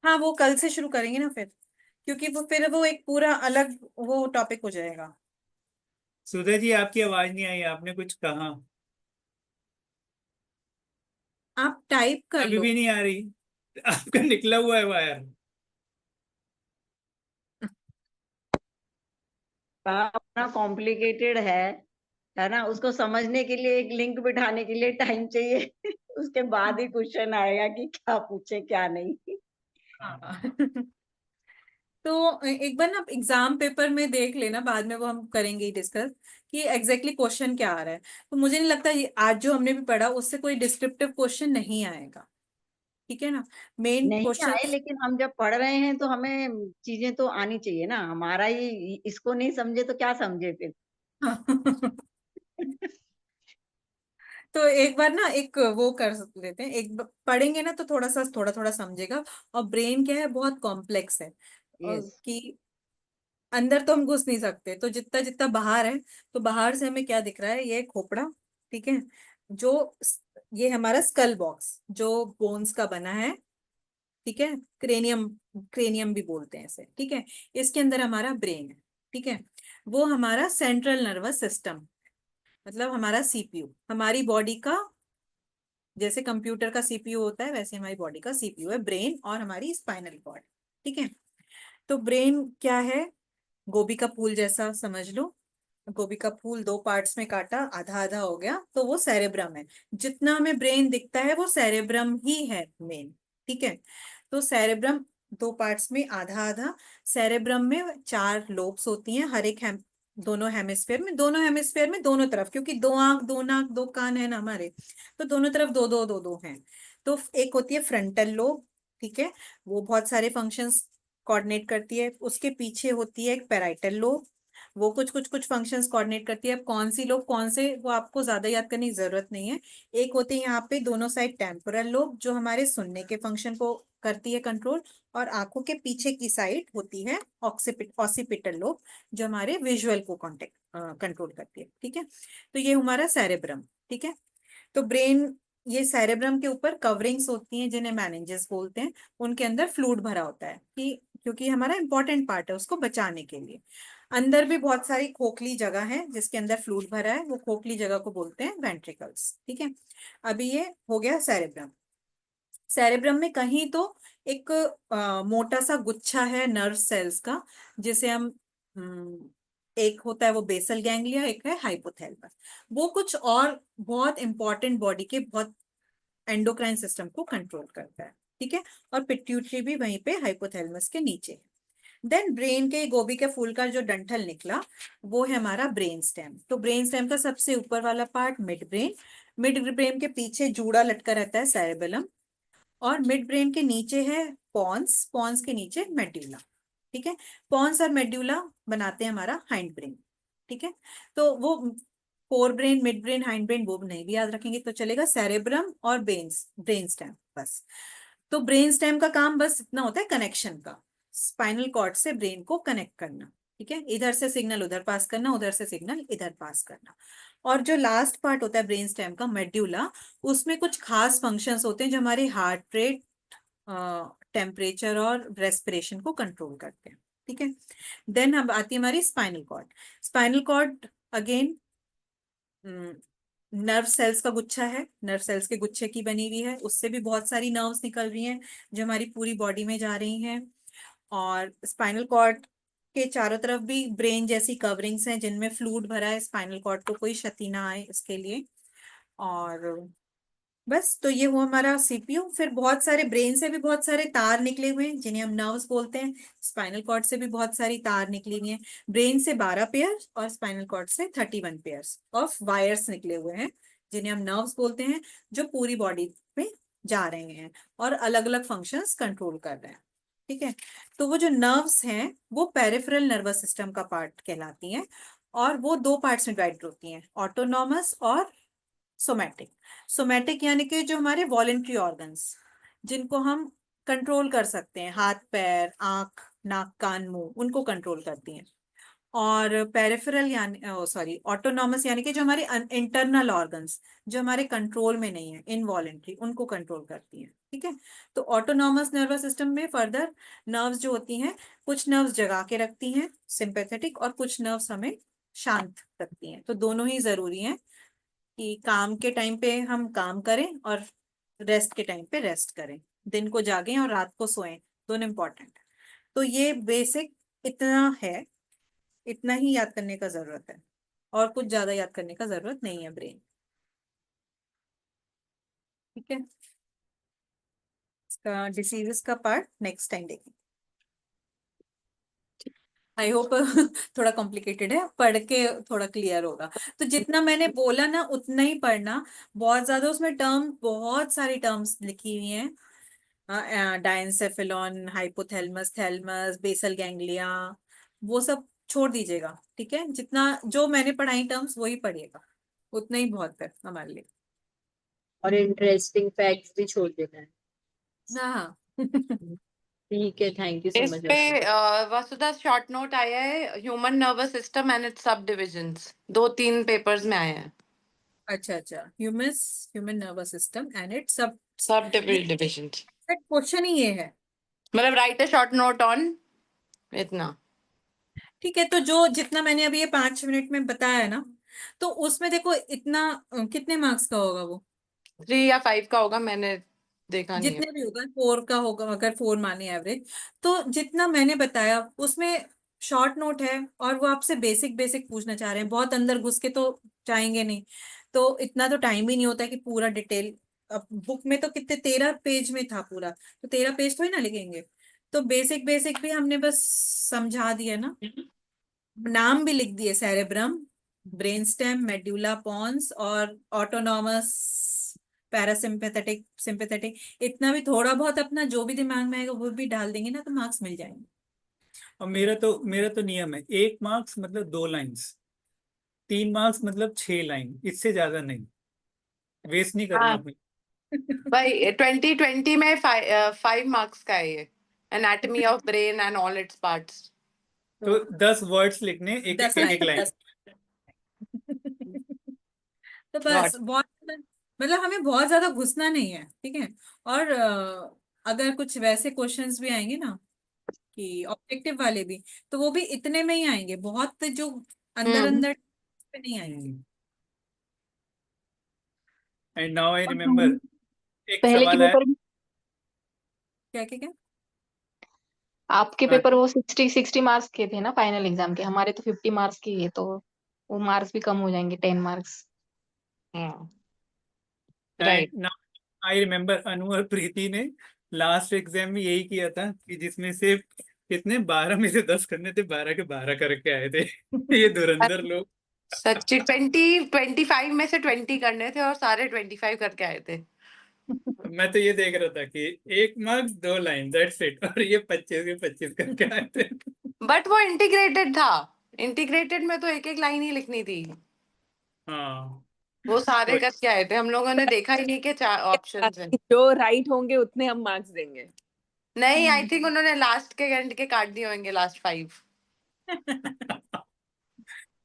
हाँ वो कल से शुरू करेंगे ना फिर, क्योंकि वो फिर वो एक पूरा अलग वो टॉपिक हो जाएगा। सुधा जी आपकी आवाज नहीं आई, आपने कुछ कहा। आप टाइप कर अभी लो। भी नहीं आ रही, आपका निकला हुआ है वायर। अपना कॉम्प्लिकेटेड है ना, उसको समझने के लिए एक लिंक बिठाने के लिए टाइम चाहिए। उसके बाद ही क्वेश्चन आएगा कि क्या पूछे क्या नहीं। हाँ। तो एक बार ना एग्जाम पेपर में देख लेना, बाद में वो हम करेंगे ही डिस्कस कि एग्जैक्टली क्वेश्चन क्या आ रहा है। तो मुझे नहीं लगता ये आज जो हमने भी पढ़ा उससे कोई डिस्क्रिप्टिव क्वेश्चन नहीं आएगा, ठीक है ना। मेन नहीं क्वेश्चन। आए, लेकिन हम जब पढ़ रहे हैं तो हमें चीजें तो आनी चाहिए ना, हमारा ही इसको नहीं समझे तो क्या समझे फिर। तो एक बार ना एक वो कर लेते हैं, पढ़ेंगे ना तो थोड़ा थोड़ा समझेगा। और ब्रेन क्या है, बहुत कॉम्प्लेक्स है, और यस। कि अंदर तो हम घुस नहीं सकते, तो जितना जितना बाहर है, तो बाहर से हमें क्या दिख रहा है, ये खोपड़ा, ठीक है, जो ये हमारा स्कल बॉक्स जो बोन्स का बना है, ठीक है, क्रेनियम, क्रेनियम भी बोलते हैं इसे, ठीक है। इसके अंदर हमारा ब्रेन है, ठीक है। वो हमारा सेंट्रल नर्वस सिस्टम, मतलब हमारा सीपीयू, हमारी बॉडी का, जैसे कंप्यूटर का सीपीयू होता है वैसे हमारी बॉडी का सीपीयू है ब्रेन, और हमारी स्पाइनल कॉर्ड, ठीक है। तो ब्रेन क्या है, गोभी का फूल जैसा समझ लो। गोभी का फूल दो पार्ट्स में काटा, आधा आधा हो गया, तो वो सेरेब्रम है। जितना हमें ब्रेन दिखता है वो सेरेब्रम ही है मेन, ठीक है। तो सेरेब्रम दो पार्ट्स में, आधा आधा। सेरेब्रम में 4 लोब्स होती हैं, हर एक दोनों हेमिस्फेयर में, दोनों हेमिस्फेयर में दोनों तरफ, क्योंकि 2 आंख 2 नाक 2 कान है ना हमारे, तो दोनों तरफ दो दो दो दो हैं। तो एक होती है फ्रंटल लोब, ठीक है, वो बहुत सारे फंक्शंस कोऑर्डिनेट करती है। उसके पीछे होती है एक पैराइटल लोब, वो कुछ फंक्शंस कोऑर्डिनेट करती है। अब कौन सी लोब कौन से, वो आपको ज्यादा याद करने की जरूरत नहीं है। एक होती है यहाँ पे दोनों साइड टेम्पोरल लोब, जो हमारे सुनने के फंक्शन को करती है कंट्रोल, और आंखों के पीछे की साइड होती है ऑसिपिटल लोब, जो हमारे विजुअल को कॉन्टेक्ट कंट्रोल करती है, ठीक है। तो ये हमारा सेरेब्रम, ठीक है। तो ब्रेन, ये सेरेब्रम के ऊपर कवरिंग्स होती हैं जिन्हें मेनिंजेस बोलते हैं, उनके अंदर फ्लूइड भरा होता है, कि क्योंकि हमारा इंपॉर्टेंट पार्ट है उसको बचाने के लिए। अंदर भी बहुत सारी खोखली जगह है जिसके अंदर फ्लूइड भरा है, वो खोखली जगह को बोलते हैं वेंट्रिकल्स, ठीक है। अभी ये हो गया सेरेब्रम। सेरेब्रम में कहीं तो एक मोटा सा गुच्छा है नर्व सेल्स का, जिसे हम एक होता है वो बेसल गैंग्लिया, एक है हाइपोथैलेमस। वो कुछ और बहुत इंपॉर्टेंट बॉडी के बहुत एंडोक्राइन सिस्टम को कंट्रोल करता है, ठीक है। और पिट्यूटरी भी वहीं पे हाइपोथैलेमस के नीचे है। देन ब्रेन के गोभी के फूल का जो डंठल निकला, वो है हमारा ब्रेन स्टेम। तो ब्रेन स्टेम का सबसे ऊपर वाला part mid brain, mid brain के पीछे जूड़ा लटका रहता है सेरेबेलम, और मिड ब्रेन के नीचे है पॉन्स, पॉन्स के नीचे मेड्यूला, ठीक है। पॉन्स और मेड्यूला बनाते हैं हमारा हाइंड ब्रेन, ठीक है। तो वो fore brain, mid brain, hind brain वो नहीं भी याद रखेंगे तो चलेगा, सेरेब्रम और ब्रेन स्टेम बस। तो ब्रेन स्टेम का काम बस इतना होता है कनेक्शन का, स्पाइनल कॉर्ड से ब्रेन को कनेक्ट करना, ठीक है, इधर से सिग्नल उधर पास करना, उधर से सिग्नल इधर पास करना। और जो लास्ट पार्ट होता है ब्रेन स्टेम का मेड्यूला, उसमें कुछ खास फंक्शंस होते हैं जो हमारे हार्ट रेट, टेम्परेचर और रेस्पिरेशन को कंट्रोल करते हैं, ठीक है। देन अब आती है हमारी spinal cord. Spinal cord again nerve cells का गुच्छा है, नर्व सेल्स के गुच्छे की बनी हुई है, उससे भी बहुत सारी नर्व्स निकल रही हैं जो हमारी पूरी बॉडी में जा रही हैं। और स्पाइनल कॉर्ड के चारों तरफ भी ब्रेन जैसी कवरिंग्स हैं जिनमें फ्लूइड भरा है, स्पाइनल कॉर्ड को कोई क्षति ना आए इसके लिए। और बस, तो ये हुआ हमारा सीपीयू। फिर बहुत सारे ब्रेन से भी बहुत सारे तार निकले हुए हैं जिन्हें हम नर्व्स बोलते हैं। स्पाइनल कॉर्ड से भी बहुत सारी तार निकली हुई हैं, ब्रेन से 12 पेयर और स्पाइनल कॉर्ड से 31 पेयर्स ऑफ वायर्स निकले हुए हैं, जिन्हें हम नर्व्स बोलते हैं, जो पूरी बॉडी में जा रहे हैं और अलग अलग फंक्शंस कंट्रोल कर रहे हैं। ठीक है, तो वो जो नर्व्स हैं वो पेरिफेरल नर्वस सिस्टम का पार्ट कहलाती हैं, और वो दो पार्ट्स में डिवाइड होती हैं, ऑटोनॉमस और सोमैटिक। सोमैटिक यानी कि जो हमारे वॉलेंट्री ऑर्गन्स, जिनको हम कंट्रोल कर सकते हैं, हाथ पैर आंख नाक कान मुंह, उनको कंट्रोल करती हैं। और पेरिफेरल यानी सॉरी ऑटोनॉमस यानी कि जो हमारे इंटरनल ऑर्गन्स, जो हमारे कंट्रोल में नहीं है, इनवॉलेंट्री, उनको कंट्रोल करती हैं। ठीक है, तो ऑटोनॉमस नर्वस सिस्टम में फर्दर नर्व्स जो होती हैं, कुछ नर्व्स जगा के रखती हैं सिंपैथेटिक, और कुछ नर्व्स हमें शांत रखती हैं। तो दोनों ही जरूरी हैं कि काम के टाइम पे हम काम करें और रेस्ट के टाइम पे रेस्ट करें, दिन को जागें और रात को सोएं, दोनों इंपॉर्टेंट। तो ये बेसिक इतना है, इतना ही याद करने का जरूरत है, और कुछ ज्यादा याद करने का जरूरत नहीं है ब्रेन। ठीक है, इसका डिसीजेस का पार्ट नेक्स्ट टाइम देखेंगे। आई होप थोड़ा कॉम्प्लिकेटेड है, पढ़ के थोड़ा क्लियर होगा। तो जितना मैंने बोला ना उतना ही पढ़ना, बहुत ज्यादा उसमें टर्म, बहुत सारी टर्म्स लिखी हुई हैं, diencephalon, hypothalamus, thalamus, basal ganglia, वो सब छोड़ दीजिएगा। ठीक है, जितना जो मैंने पढ़ाई टर्म्स वही पढ़िएगा, उतना ही बहुत है हमारे लिए। और इंटरेस्टिंग फैक्ट्स भी छोड़ देना है। हाँ ठीक है, थैंक यू सो इस मच। पे वसुधा शॉर्ट नोट आया है, human nervous system and it's सब डिविजन्स, 2-3 पेपर्स में आया है। अच्छा अच्छा, human nervous system and it's सब, सब ये डिविजन्स, क्वेश्चन ही ये है। मतलब right a short note on इतना। ठीक है, तो जो जितना मैंने अभी ये 5 मिनट में बताया है ना, तो उसमें देखो इतना कितने मार्क्स का होगा वो? 3 या 5 का होगा, मैंने देखा नहीं है। जितने भी होगा 4 का होगा, अगर 4 माने एवरेज। तो जितना मैंने बताया उसमें शॉर्ट नोट है, और वो आपसे बेसिक बेसिक पूछना चाह रहे हैं, बहुत अंदर घुस के तो जाएंगे नहीं। तो इतना तो टाइम ही नहीं होता कि पूरा डिटेल, अब बुक में तो कितने 13 पेज में था पूरा, तो 13 पेज थोड़ी ना लिखेंगे। तो बेसिक बेसिक भी हमने बस समझा दिया ना, नाम भी लिख दिए, सेरेब्रम, ब्रेनस्टेम, मेड्यूला पॉन्स, और ऑटोनॉमस, पैरासिम्पैथेटिक, सिंपैथेटिक। इतना भी थोड़ा बहुत अपना जो भी दिमाग में आएगा वो भी डाल देंगे ना, तो मार्क्स मिल जाएंगे। और मेरा तो नियम है, 1 मार्क्स मतलब 2 लाइन्स, 3 मार्क्स मतलब 6 लाइन, इससे ज्यादा नहीं, वेस्ट नहीं करना हाँ अपनी। भाई, 2020 में 5 मार्क्स का है ये, anatomy of brain and all its parts. तो 10 वर्ड्स लिखने, एक 10 एक लाइन, लाइन। 10 तो बस बहुत, मतलब हमें बहुत ज्यादा घुसना नहीं है। ठीक है, और अगर कुछ वैसे क्वेश्चंस भी आएंगे ना कि ऑब्जेक्टिव वाले भी, तो वो भी इतने में ही आएंगे, बहुत जो अंदर अंदर पे नहीं आएंगे। एंड नाउ आई रिमेम्बर, एक पहले के सवाल है। पेपर, क्या क्या क्या? आपके हाँ, पेपर वो 60 मार्क्स के थे ना फाइनल एग्जाम के, हमारे तो 50 मार्क्स के ही है, तो वो मार्क्स भी कम हो जाएंगे, 10 मार्क्स। हाँ right. And now I remember, Anu और प्रीति ने लास्ट एग्जाम में यही किया था, कि जिसमें से कितने 12 में से 10 करने थे, 12 के 12 करके आए थे। ये धुरंधर लोग। सच्ची, 25 में से 20 करने थे और सारे 25 करके आए थे। मैं तो ये देख रहा था कि 1 मार्क्स 2 लाइन, दैट्स इट, और ये 25 के 25 करके आए थे। बट वो इंटीग्रेटेड था, इंटीग्रेटेड में तो एक एक लाइन ही लिखनी थी, हाँ, वो सारे वही। करके आए थे, हम लोगों ने देखा ही नहीं कि 4 ऑप्शंस हैं। जो राइट होंगे उतने हम मार्क्स देंगे। नहीं, आई थिंक उन्होंने लास्ट के एंड के काट दिए होंगे, लास्ट 5।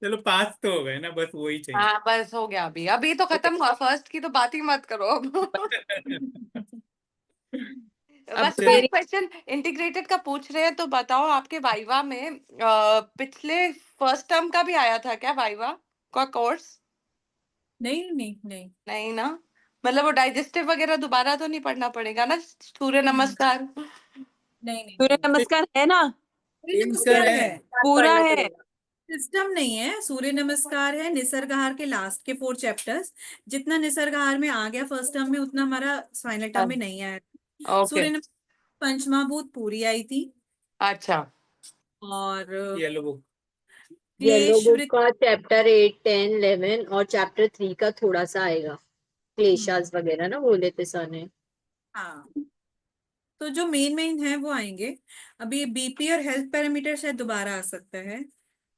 चलो, पास तो हो गए ना, बस वही चाहिए। हाँ बस हो गया, अभी अभी तो खत्म हुआ, फर्स्ट की तो बात ही मत करो अब। अब बस चलो, एक क्वेश्चन इंटीग्रेटेड का पूछ रहे हैं, तो बताओ आपके वाइवा में पिछले फर्स्ट टर्म का भी आया था क्या, वाइवा का कोर्स? नहीं नहीं नहीं नहीं ना, मतलब वो डाइजेस्टिव वगैरह दोबारा तो नहीं पढ़ना पड़ेगा ना, सूर्य नमस्कार? नहीं नहीं सूर्य नहीं, नमस्कार है ना, सूर्य नमस्कार नमस्कार है। है, पूरा है। सिस्टम नहीं है। सूर्य नमस्कार है, निसर्गहार के लास्ट के 4 चैप्टर्स, जितना निसर्गहार में आ गया फर्स्ट टर्म में, उतना हमारा फाइनल टर्म में नहीं आया। ओके, सूर्य नमस्कार पंचमहाभूत पूरी आई थी, अच्छा। और येलो बुक। येलो बुक क्लेश का चैप्टर 8, 10, 11 और चैप्टर 3 का थोड़ा सा आएगा, क्लेशास वगैरह ना बोले थे सर ने। हाँ, तो जो मेन है वो आएंगे। अभी बीपी और हेल्थ पैरामीटर शायद दोबारा आ सकता है,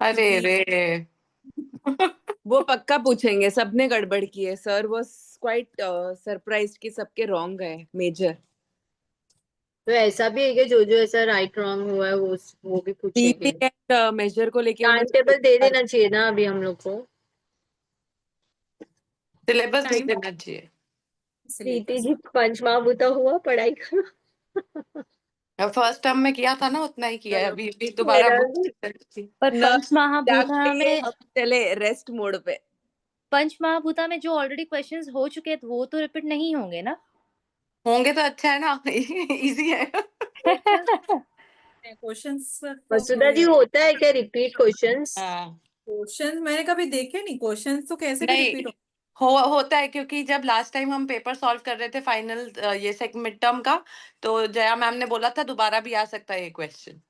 अरे क्योंकि रे वो पक्का पूछेंगे, सबने गड़बड़ की है। सर वाज क्वाइट सरप्राइज्ड कि सबके रॉन्ग गए मेजर। तो ऐसा भी है कि जो जो ऐसा राइट रॉन्ग हुआ है वो भी बीपी पूछेंगे। एंड मेजर को लेके उन्हें टाइम टेबल दे देना चाहिए ना अभी हम लोग को। सिलेबस नहीं देना चाहिए। प्रीति सिलेबस जी पंचमहाभूता हुआ पढ़ाई का। फर्स्ट टर्म में किया था ना, उतना ही किया है, अभी भी दोबारा मेरा बुक भी पर ना पंचमहाभूता में हम चले रेस्ट मोड पे। पंचमहाभूता में जो ऑलरेडी क्वेश्चंस हो चुके हैं वो तो रिपीट नहीं होंगे ना? होंगे तो अच्छा है ना इजी है। क्वेश्चंस को वसुधा थोड़े जी होता है क्या रिपीट क्वेश्चंस? हाँ क्वेश्चन मैंने कभी देखे नहीं, क्वेश्चंस तो कैसे भी नहीं रिपीट होता है, क्योंकि जब लास्ट टाइम हम पेपर सॉल्व कर रहे थे फाइनल ये मिड टर्म का, तो जया मैम ने बोला था दोबारा भी आ सकता है ये क्वेश्चन,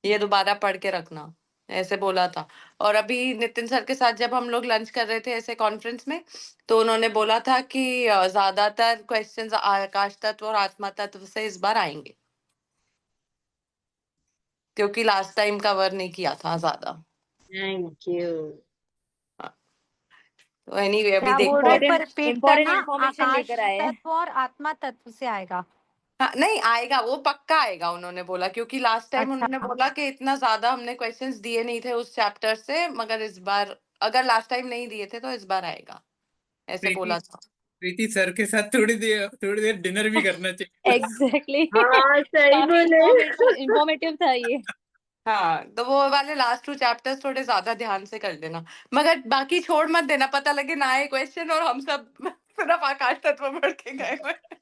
ये दोबारा पढ़ के रखना, ऐसे बोला था। और अभी नितिन सर के साथ जब हम लोग लंच कर रहे थे ऐसे कॉन्फ्रेंस में, तो उन्होंने बोला था कि ज्यादातर क्वेश्चंस आकाश तत्व और आत्मा तत्व से इस बार आएंगे, क्योंकि लास्ट टाइम कवर नहीं किया था ज्यादा। Thank you. तो एनीवे अभी क्या बोल देखते रहे हैं। हैं, पर रिपीट इम्पोर्टेंट करना, इन्फॉर्मेशन आकाश लेकर आए हैं। तत्व और आत्मा तत्व से आएगा। हाँ नहीं आएगा, वो पक्का आएगा उन्होंने बोला, क्योंकि लास्ट टाइम अच्छा, उन्होंने बोला कि इतना ज्यादा हमने क्वेश्चंस दिए नहीं थे उस चैप्टर से, मगर इस बार अगर लास्ट टाइम नहीं दिए थे तो इस बार आएगा, ऐसे प्रीति बोला था। प्रीति सर के साथ थोड़ी देर डिनर भी करना चाहिए। एग्जैक्टली हाँ सही काफी बोले। इंफॉर्मेटिव था ये। हाँ तो वो वाले लास्ट 2 चैप्टर्स थोड़े ज्यादा ध्यान से कर लेना, मगर बाकी छोड़ मत देना, पता लगे ना आए क्वेश्चन और हम सब सिर्फ आकाश तत्व पढ़ के गए हुए हैं।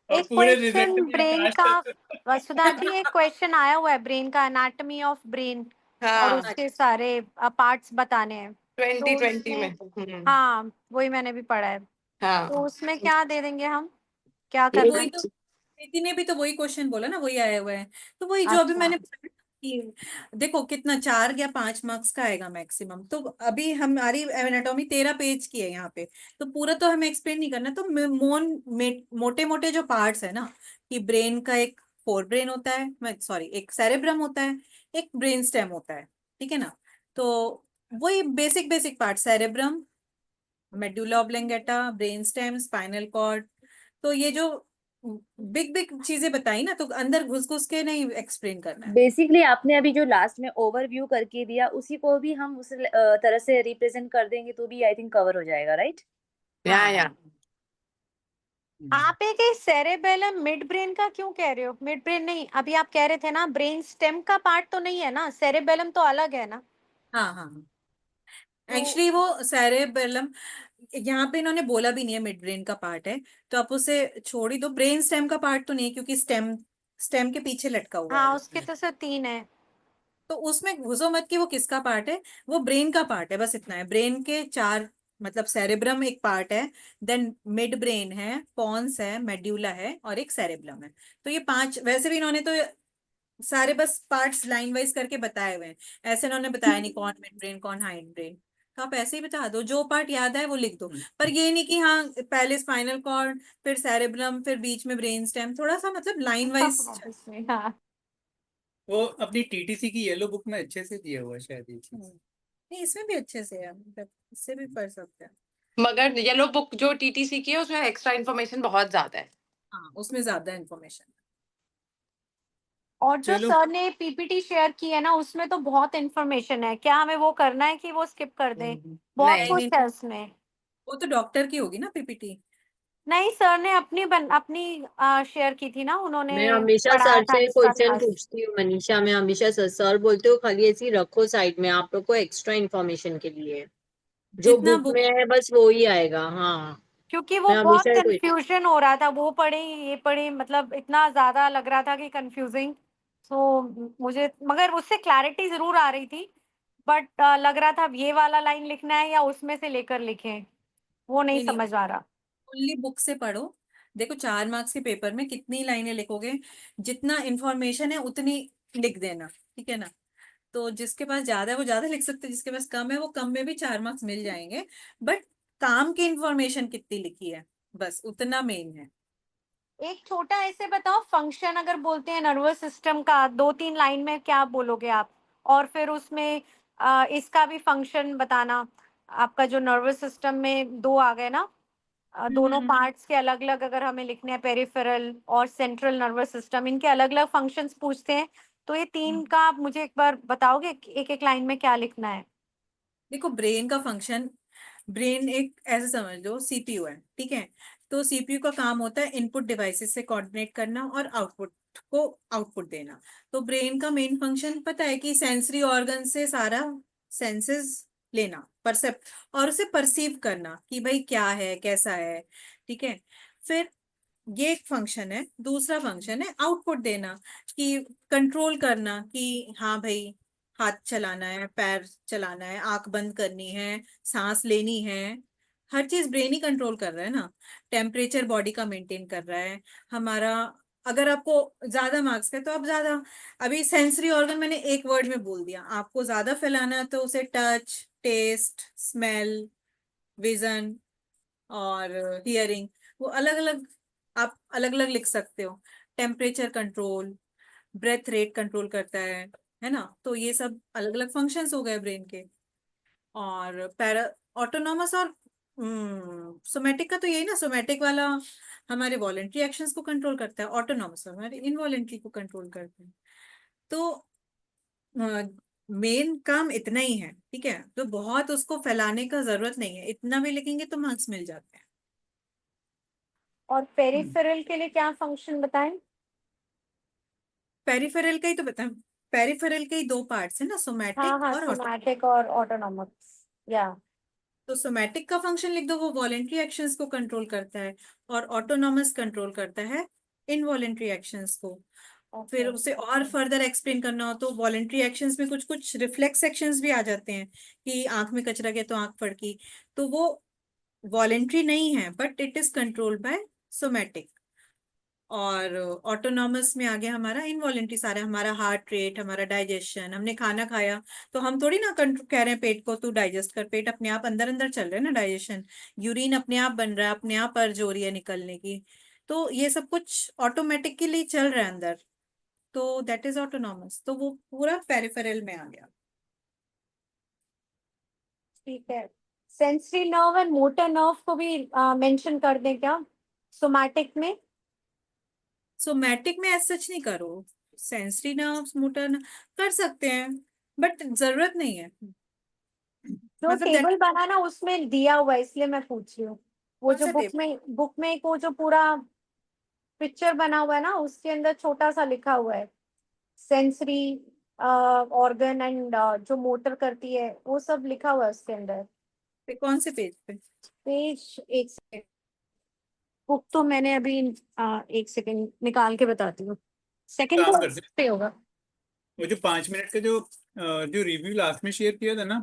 और एक पूरे रिजल्ट क्वेश्चन में ब्रेन आकाश का, तक। वसुधा जी एक क्वेश्चन आया हुआ है ब्रेन का, एनाटॉमी ऑफ ब्रेन, और हाँ उसके सारे पार्ट्स बताने हैं। तो 2020 में उसमें, हाँ वही मैंने भी पढ़ा है। तो हाँ उसमें क्या दे देंगे हम, क्या तो करना वही है? तो प्रीति ने भी तो वही क्वेश्चन बोला ना, वही आया हुआ है। तो वही जो अभी अच्छा, मैंने बताया कि देखो कितना 4 या 5 मार्क्स का आएगा मैक्सिमम। तो अभी हमारी एनाटॉमी 13 पेज की है यहाँ पे, तो पूरा तो हमें एक्सप्लेन नहीं करना। तो मोटे मोटे जो पार्ट्स है ना, कि ब्रेन का एक फोर ब्रेन होता है, सॉरी एक सेरेब्रम होता है, एक ब्रेन स्टेम होता है, ठीक है ना। तो वही basic basic part, cerebrum, medulla oblongata, brain stem, spinal cord. तो ये जो बिग बिग चीजें बताई ना, तो अंदर घुस घुस के नहीं एक्सप्लेन करना है। बेसिकली आपने अभी जो लास्ट में ओवरव्यू करके दिया उसी को भी हम उस तरह से रिप्रेजेंट कर देंगे तो भी आई थिंक कवर हो जाएगा, राइट? या आप एक सेरेबेलम मिड ब्रेन का क्यों कह रहे हो? मिड ब्रेन नहीं, अभी आप कह रहे थे ना ब्रेन स्टेम का पार्ट तो नहीं है ना, सेरेबेलम तो अलग है ना। हाँ हाँ, तो एक्चुअली वो सेरेबेलम यहाँ पे इन्होंने बोला भी नहीं है मिड ब्रेन का पार्ट है, तो आप उसे छोड़ ही दो। ब्रेन स्टेम का पार्ट तो नहीं है, क्योंकि स्टेम स्टेम के पीछे लटका हुआ है हाँ, वो। उसके तो सिर्फ 3 है। तो उसमें घुसो मत कि वो किसका पार्ट है, वो ब्रेन का पार्ट है, बस इतना है। ब्रेन के 4, मतलब सेरेब्रम एक पार्ट है, देन मिड ब्रेन है, पॉन्स है, मेड्यूला है, और एक सेरेब्रम है। तो ये 5 वैसे भी इन्होंने तो सारे बस पार्ट्स लाइन वाइज करके बताए हुए हैं, ऐसे इन्होंने बताया नहीं कौन मिड ब्रेन कौन हाइड ब्रेन। तो आप ऐसे ही बता दो, जो पार्ट याद है वो लिख दो। पर ये नहीं कि हाँ पहले स्पाइनल कॉर्ड, फिर सेरेब्रम, फिर बीच में ब्रेन स्टेम, थोड़ा सा मतलब लाइन वाइज। Obviously, हाँ। वो अपनी टीटीसी की येलो बुक में अच्छे से दिया हुआ है शायद ये चीज। नहीं, इसमें भी अच्छे से है, मतलब इससे भी पढ़ सकते हैं। मगर येलो बुक जो टीटीसी की है उसमें एक्स्ट्रा इन्फॉर्मेशन बहुत ज्यादा है। हाँ, उसमें ज्यादा इन्फॉर्मेशन। और जो चलो सर ने पीपीटी शेयर की है ना, उसमें तो बहुत इंफॉर्मेशन है। क्या हमें वो करना है कि वो स्किप कर दें? बहुत नहीं नहीं नहीं, कुछ है उसमें। वो तो डॉक्टर की होगी ना पीपीटी। नहीं, सर ने अपनी शेयर की थी ना, उन्होंने मैं हमेशा पढ़ाया सर था से एक्स्ट्रा क्वेश्चन क्लास। पूछती हूँ मनीषा, मैं हमेशा सर बोलते हो खाली ऐसी रखो साइड में, आप लोग को एक्स्ट्रा इन्फॉर्मेशन के लिए जो जितना बुक बुक में है बस वो ही आएगा। हाँ क्योंकि वो मैं बहुत हमेशा कंफ्यूजन हो रहा था, वो पढ़े ये पढ़े, मतलब इतना ज्यादा लग रहा था कि कंफ्यूजिंग। तो मुझे मगर उससे क्लैरिटी जरूर आ रही थी, बट लग रहा था अब ये वाला लाइन लिखना है या उसमें से लेकर लिखें, वो नहीं नहीं नहीं, समझ आ रहा। ओनली बुक से पढ़ो। देखो 4 मार्क्स के पेपर में कितनी लाइनें लिखोगे, जितना इंफॉर्मेशन है उतनी लिख देना, ठीक है ना। तो जिसके पास ज्यादा है वो ज्यादा लिख सकते हैं, जिसके पास कम है वो कम में भी 4 मार्क्स मिल जाएंगे। बट काम की इंफॉर्मेशन कितनी लिखी है, बस उतना मेन है। एक छोटा ऐसे बताओ, फंक्शन अगर बोलते हैं नर्वस सिस्टम का, 2-3 लाइन में क्या बोलोगे आप? और फिर उसमें इसका भी फंक्शन बताना। आपका जो नर्वस सिस्टम में 2 आ गए ना, दोनों पार्ट्स के अलग अलग अगर हमें लिखने हैं, पेरिफेरल और सेंट्रल नर्वस सिस्टम, इनके अलग अलग फंक्शंस पूछते हैं। तो ये 3 का आप मुझे एक बार बताओगे एक एक लाइन में क्या लिखना है? देखो, ब्रेन का फंक्शन, ब्रेन एक ऐसे समझ लो सीपीयू है, ठीक है। तो सीपीयू का काम होता है इनपुट डिवाइसेस से कोऑर्डिनेट करना और आउटपुट को आउटपुट देना। तो ब्रेन का मेन फंक्शन पता है कि सेंसरी ऑर्गन से सारा सेंसेस लेना, परसेप्ट, और उसे परसीव करना कि भाई क्या है कैसा है, ठीक है। फिर ये एक फंक्शन है। दूसरा फंक्शन है आउटपुट देना, कि कंट्रोल करना कि हाँ भाई हाथ चलाना है, पैर चलाना है, आंख बंद करनी है, सांस लेनी है। हर चीज ब्रेन ही कंट्रोल कर रहा है ना। टेम्परेचर बॉडी का मेंटेन कर रहा है हमारा। अगर आपको ज्यादा मार्क्स का है, तो आप ज्यादा, अभी सेंसरी ऑर्गन मैंने एक वर्ड में बोल दिया, आपको ज्यादा फैलाना है तो उसे टच, टेस्ट, स्मेल, विजन और हियरिंग, वो अलग अलग, आप अलग अलग लिख सकते हो। Temperature control, breath rate control करता है ना। तो ये सब अलग अलग फंक्शंस हो गए ब्रेन के। और पैरा ऑटोनॉमस और सोमेटिक का तो यही ना, सोमेटिक वाला हमारे वॉलेंट्री एक्शंस को कंट्रोल करता है, ऑटोनॉमस हमारे इनवॉलेंट्री को कंट्रोल करता है। तो मेन काम इतना ही है, ठीक है। तो बहुत उसको फैलाने का जरूरत नहीं है, इतना भी लिखेंगे तो मार्क्स मिल जाते हैं। और पेरिफेरल के लिए क्या फंक्शन बताएं? पेरिफेरल का ही तो बताएं। पेरिफेरल के ही 2 पार्ट्स है ना, हाँ सोमैटिक हाँ, और सोमैटिक और ऑटोनॉमस। या तो सोमैटिक का फंक्शन लिख दो, वो वॉलेंट्री एक्शंस को कंट्रोल करता है, और ऑटोनॉमस कंट्रोल करता है इनवॉलेंट्री एक्शंस को। फिर उसे और फर्दर एक्सप्लेन करना हो तो वॉलेंट्री एक्शंस में कुछ कुछ रिफ्लेक्स एक्शंस भी आ जाते हैं, कि आंख में कचरा गया तो आंख फड़की, तो वो वॉलेंट्री नहीं है, but it is controlled by somatic. और ऑटोनॉमस में आ गया हमारा इनवॉलेंट्री, सारा हमारा हार्ट रेट, हमारा डाइजेशन, हमने खाना खाया तो हम थोड़ी ना कह रहे हैं पेट को तू डाइजेस्ट कर, पेट अपने आप अंदर अंदर चल रहा है ना डाइजेशन, यूरिन अपने आप बन रहा है, अपने आप अर्ज हो रही है निकलने की। तो ये सब कुछ ऑटोमेटिकली चल रहा है अंदर, तो दैट इज ऑटोनॉमस। तो वो पूरा पेरिफेरल में आ गया। ठीक है। Sensory nerve and motor nerve को भी मेंशन कर दें क्या सोमैटिक में? सोमैटिक में ऐसा सच नहीं करो, सेंसरी नर्व्स, मोटर कर सकते हैं, बट जरूरत नहीं है। जो मतलब टेबल बना ना उसमें दिया हुआ है, इसलिए मैं पूछ रही हूँ। वो कौन जो सा बुक में एक वो जो पूरा पिक्चर बना हुआ है ना, उसके अंदर छोटा सा लिखा हुआ है सेंसरी ऑर्गन एंड जो मोटर करती है, वो सब लिखा हुआ है उसके अंदर। कौन से पेज पे? पेज, एक सेकंड, बुक तो मैंने अभी एक सेकंड निकाल के बताती हूँ। सेकंड काम तो करते हैं, पे होगा। वो जो 5 मिनट का जो रिव्यू लास्ट में शेयर किया था ना,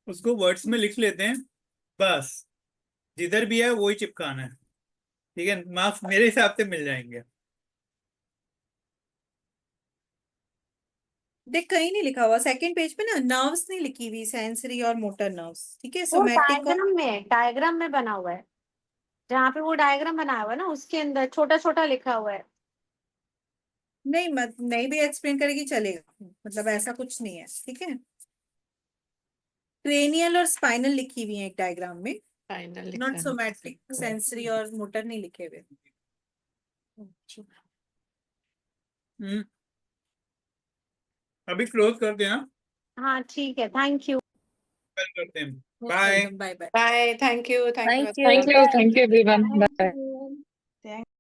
उसको वर्ड्स में लिख लेते हैं, बस जिधर भी है वही चिपकाना है, ठीक है। मार्क्स मेरे हिसाब से मिल जाएंगे। देख, कहीं नहीं लिखा हुआ सेकंड पेज पे ना, नर्व्स नहीं लिखी हुई, सेंसरी और मोटर नर्व्स, ठीक है। वो सोमैटिक और डायग्राम में बना हुआ है, जहाँ पे वो डायग्राम बना हुआ है ना, उसके अंदर छोटा छोटा लिखा हुआ है। नहीं, मत नहीं भी एक्सप्लेन करेगी चलेगा, मतलब ऐसा कुछ नहीं है, ठीक है। क्रेनियल और स्पाइनल लिखी हुई है एक डायग्राम में, फाइनल नॉट सोमैटिक, सेंसरी और मोटर नहीं लिखे हुए। हम्म, अभी क्लोज करते हैं, हाँ ठीक है, थैंक यू। कल करते हैं। Bye bye bye. Bye, thank you thank Thank you you. everyone. Thank Bye. You.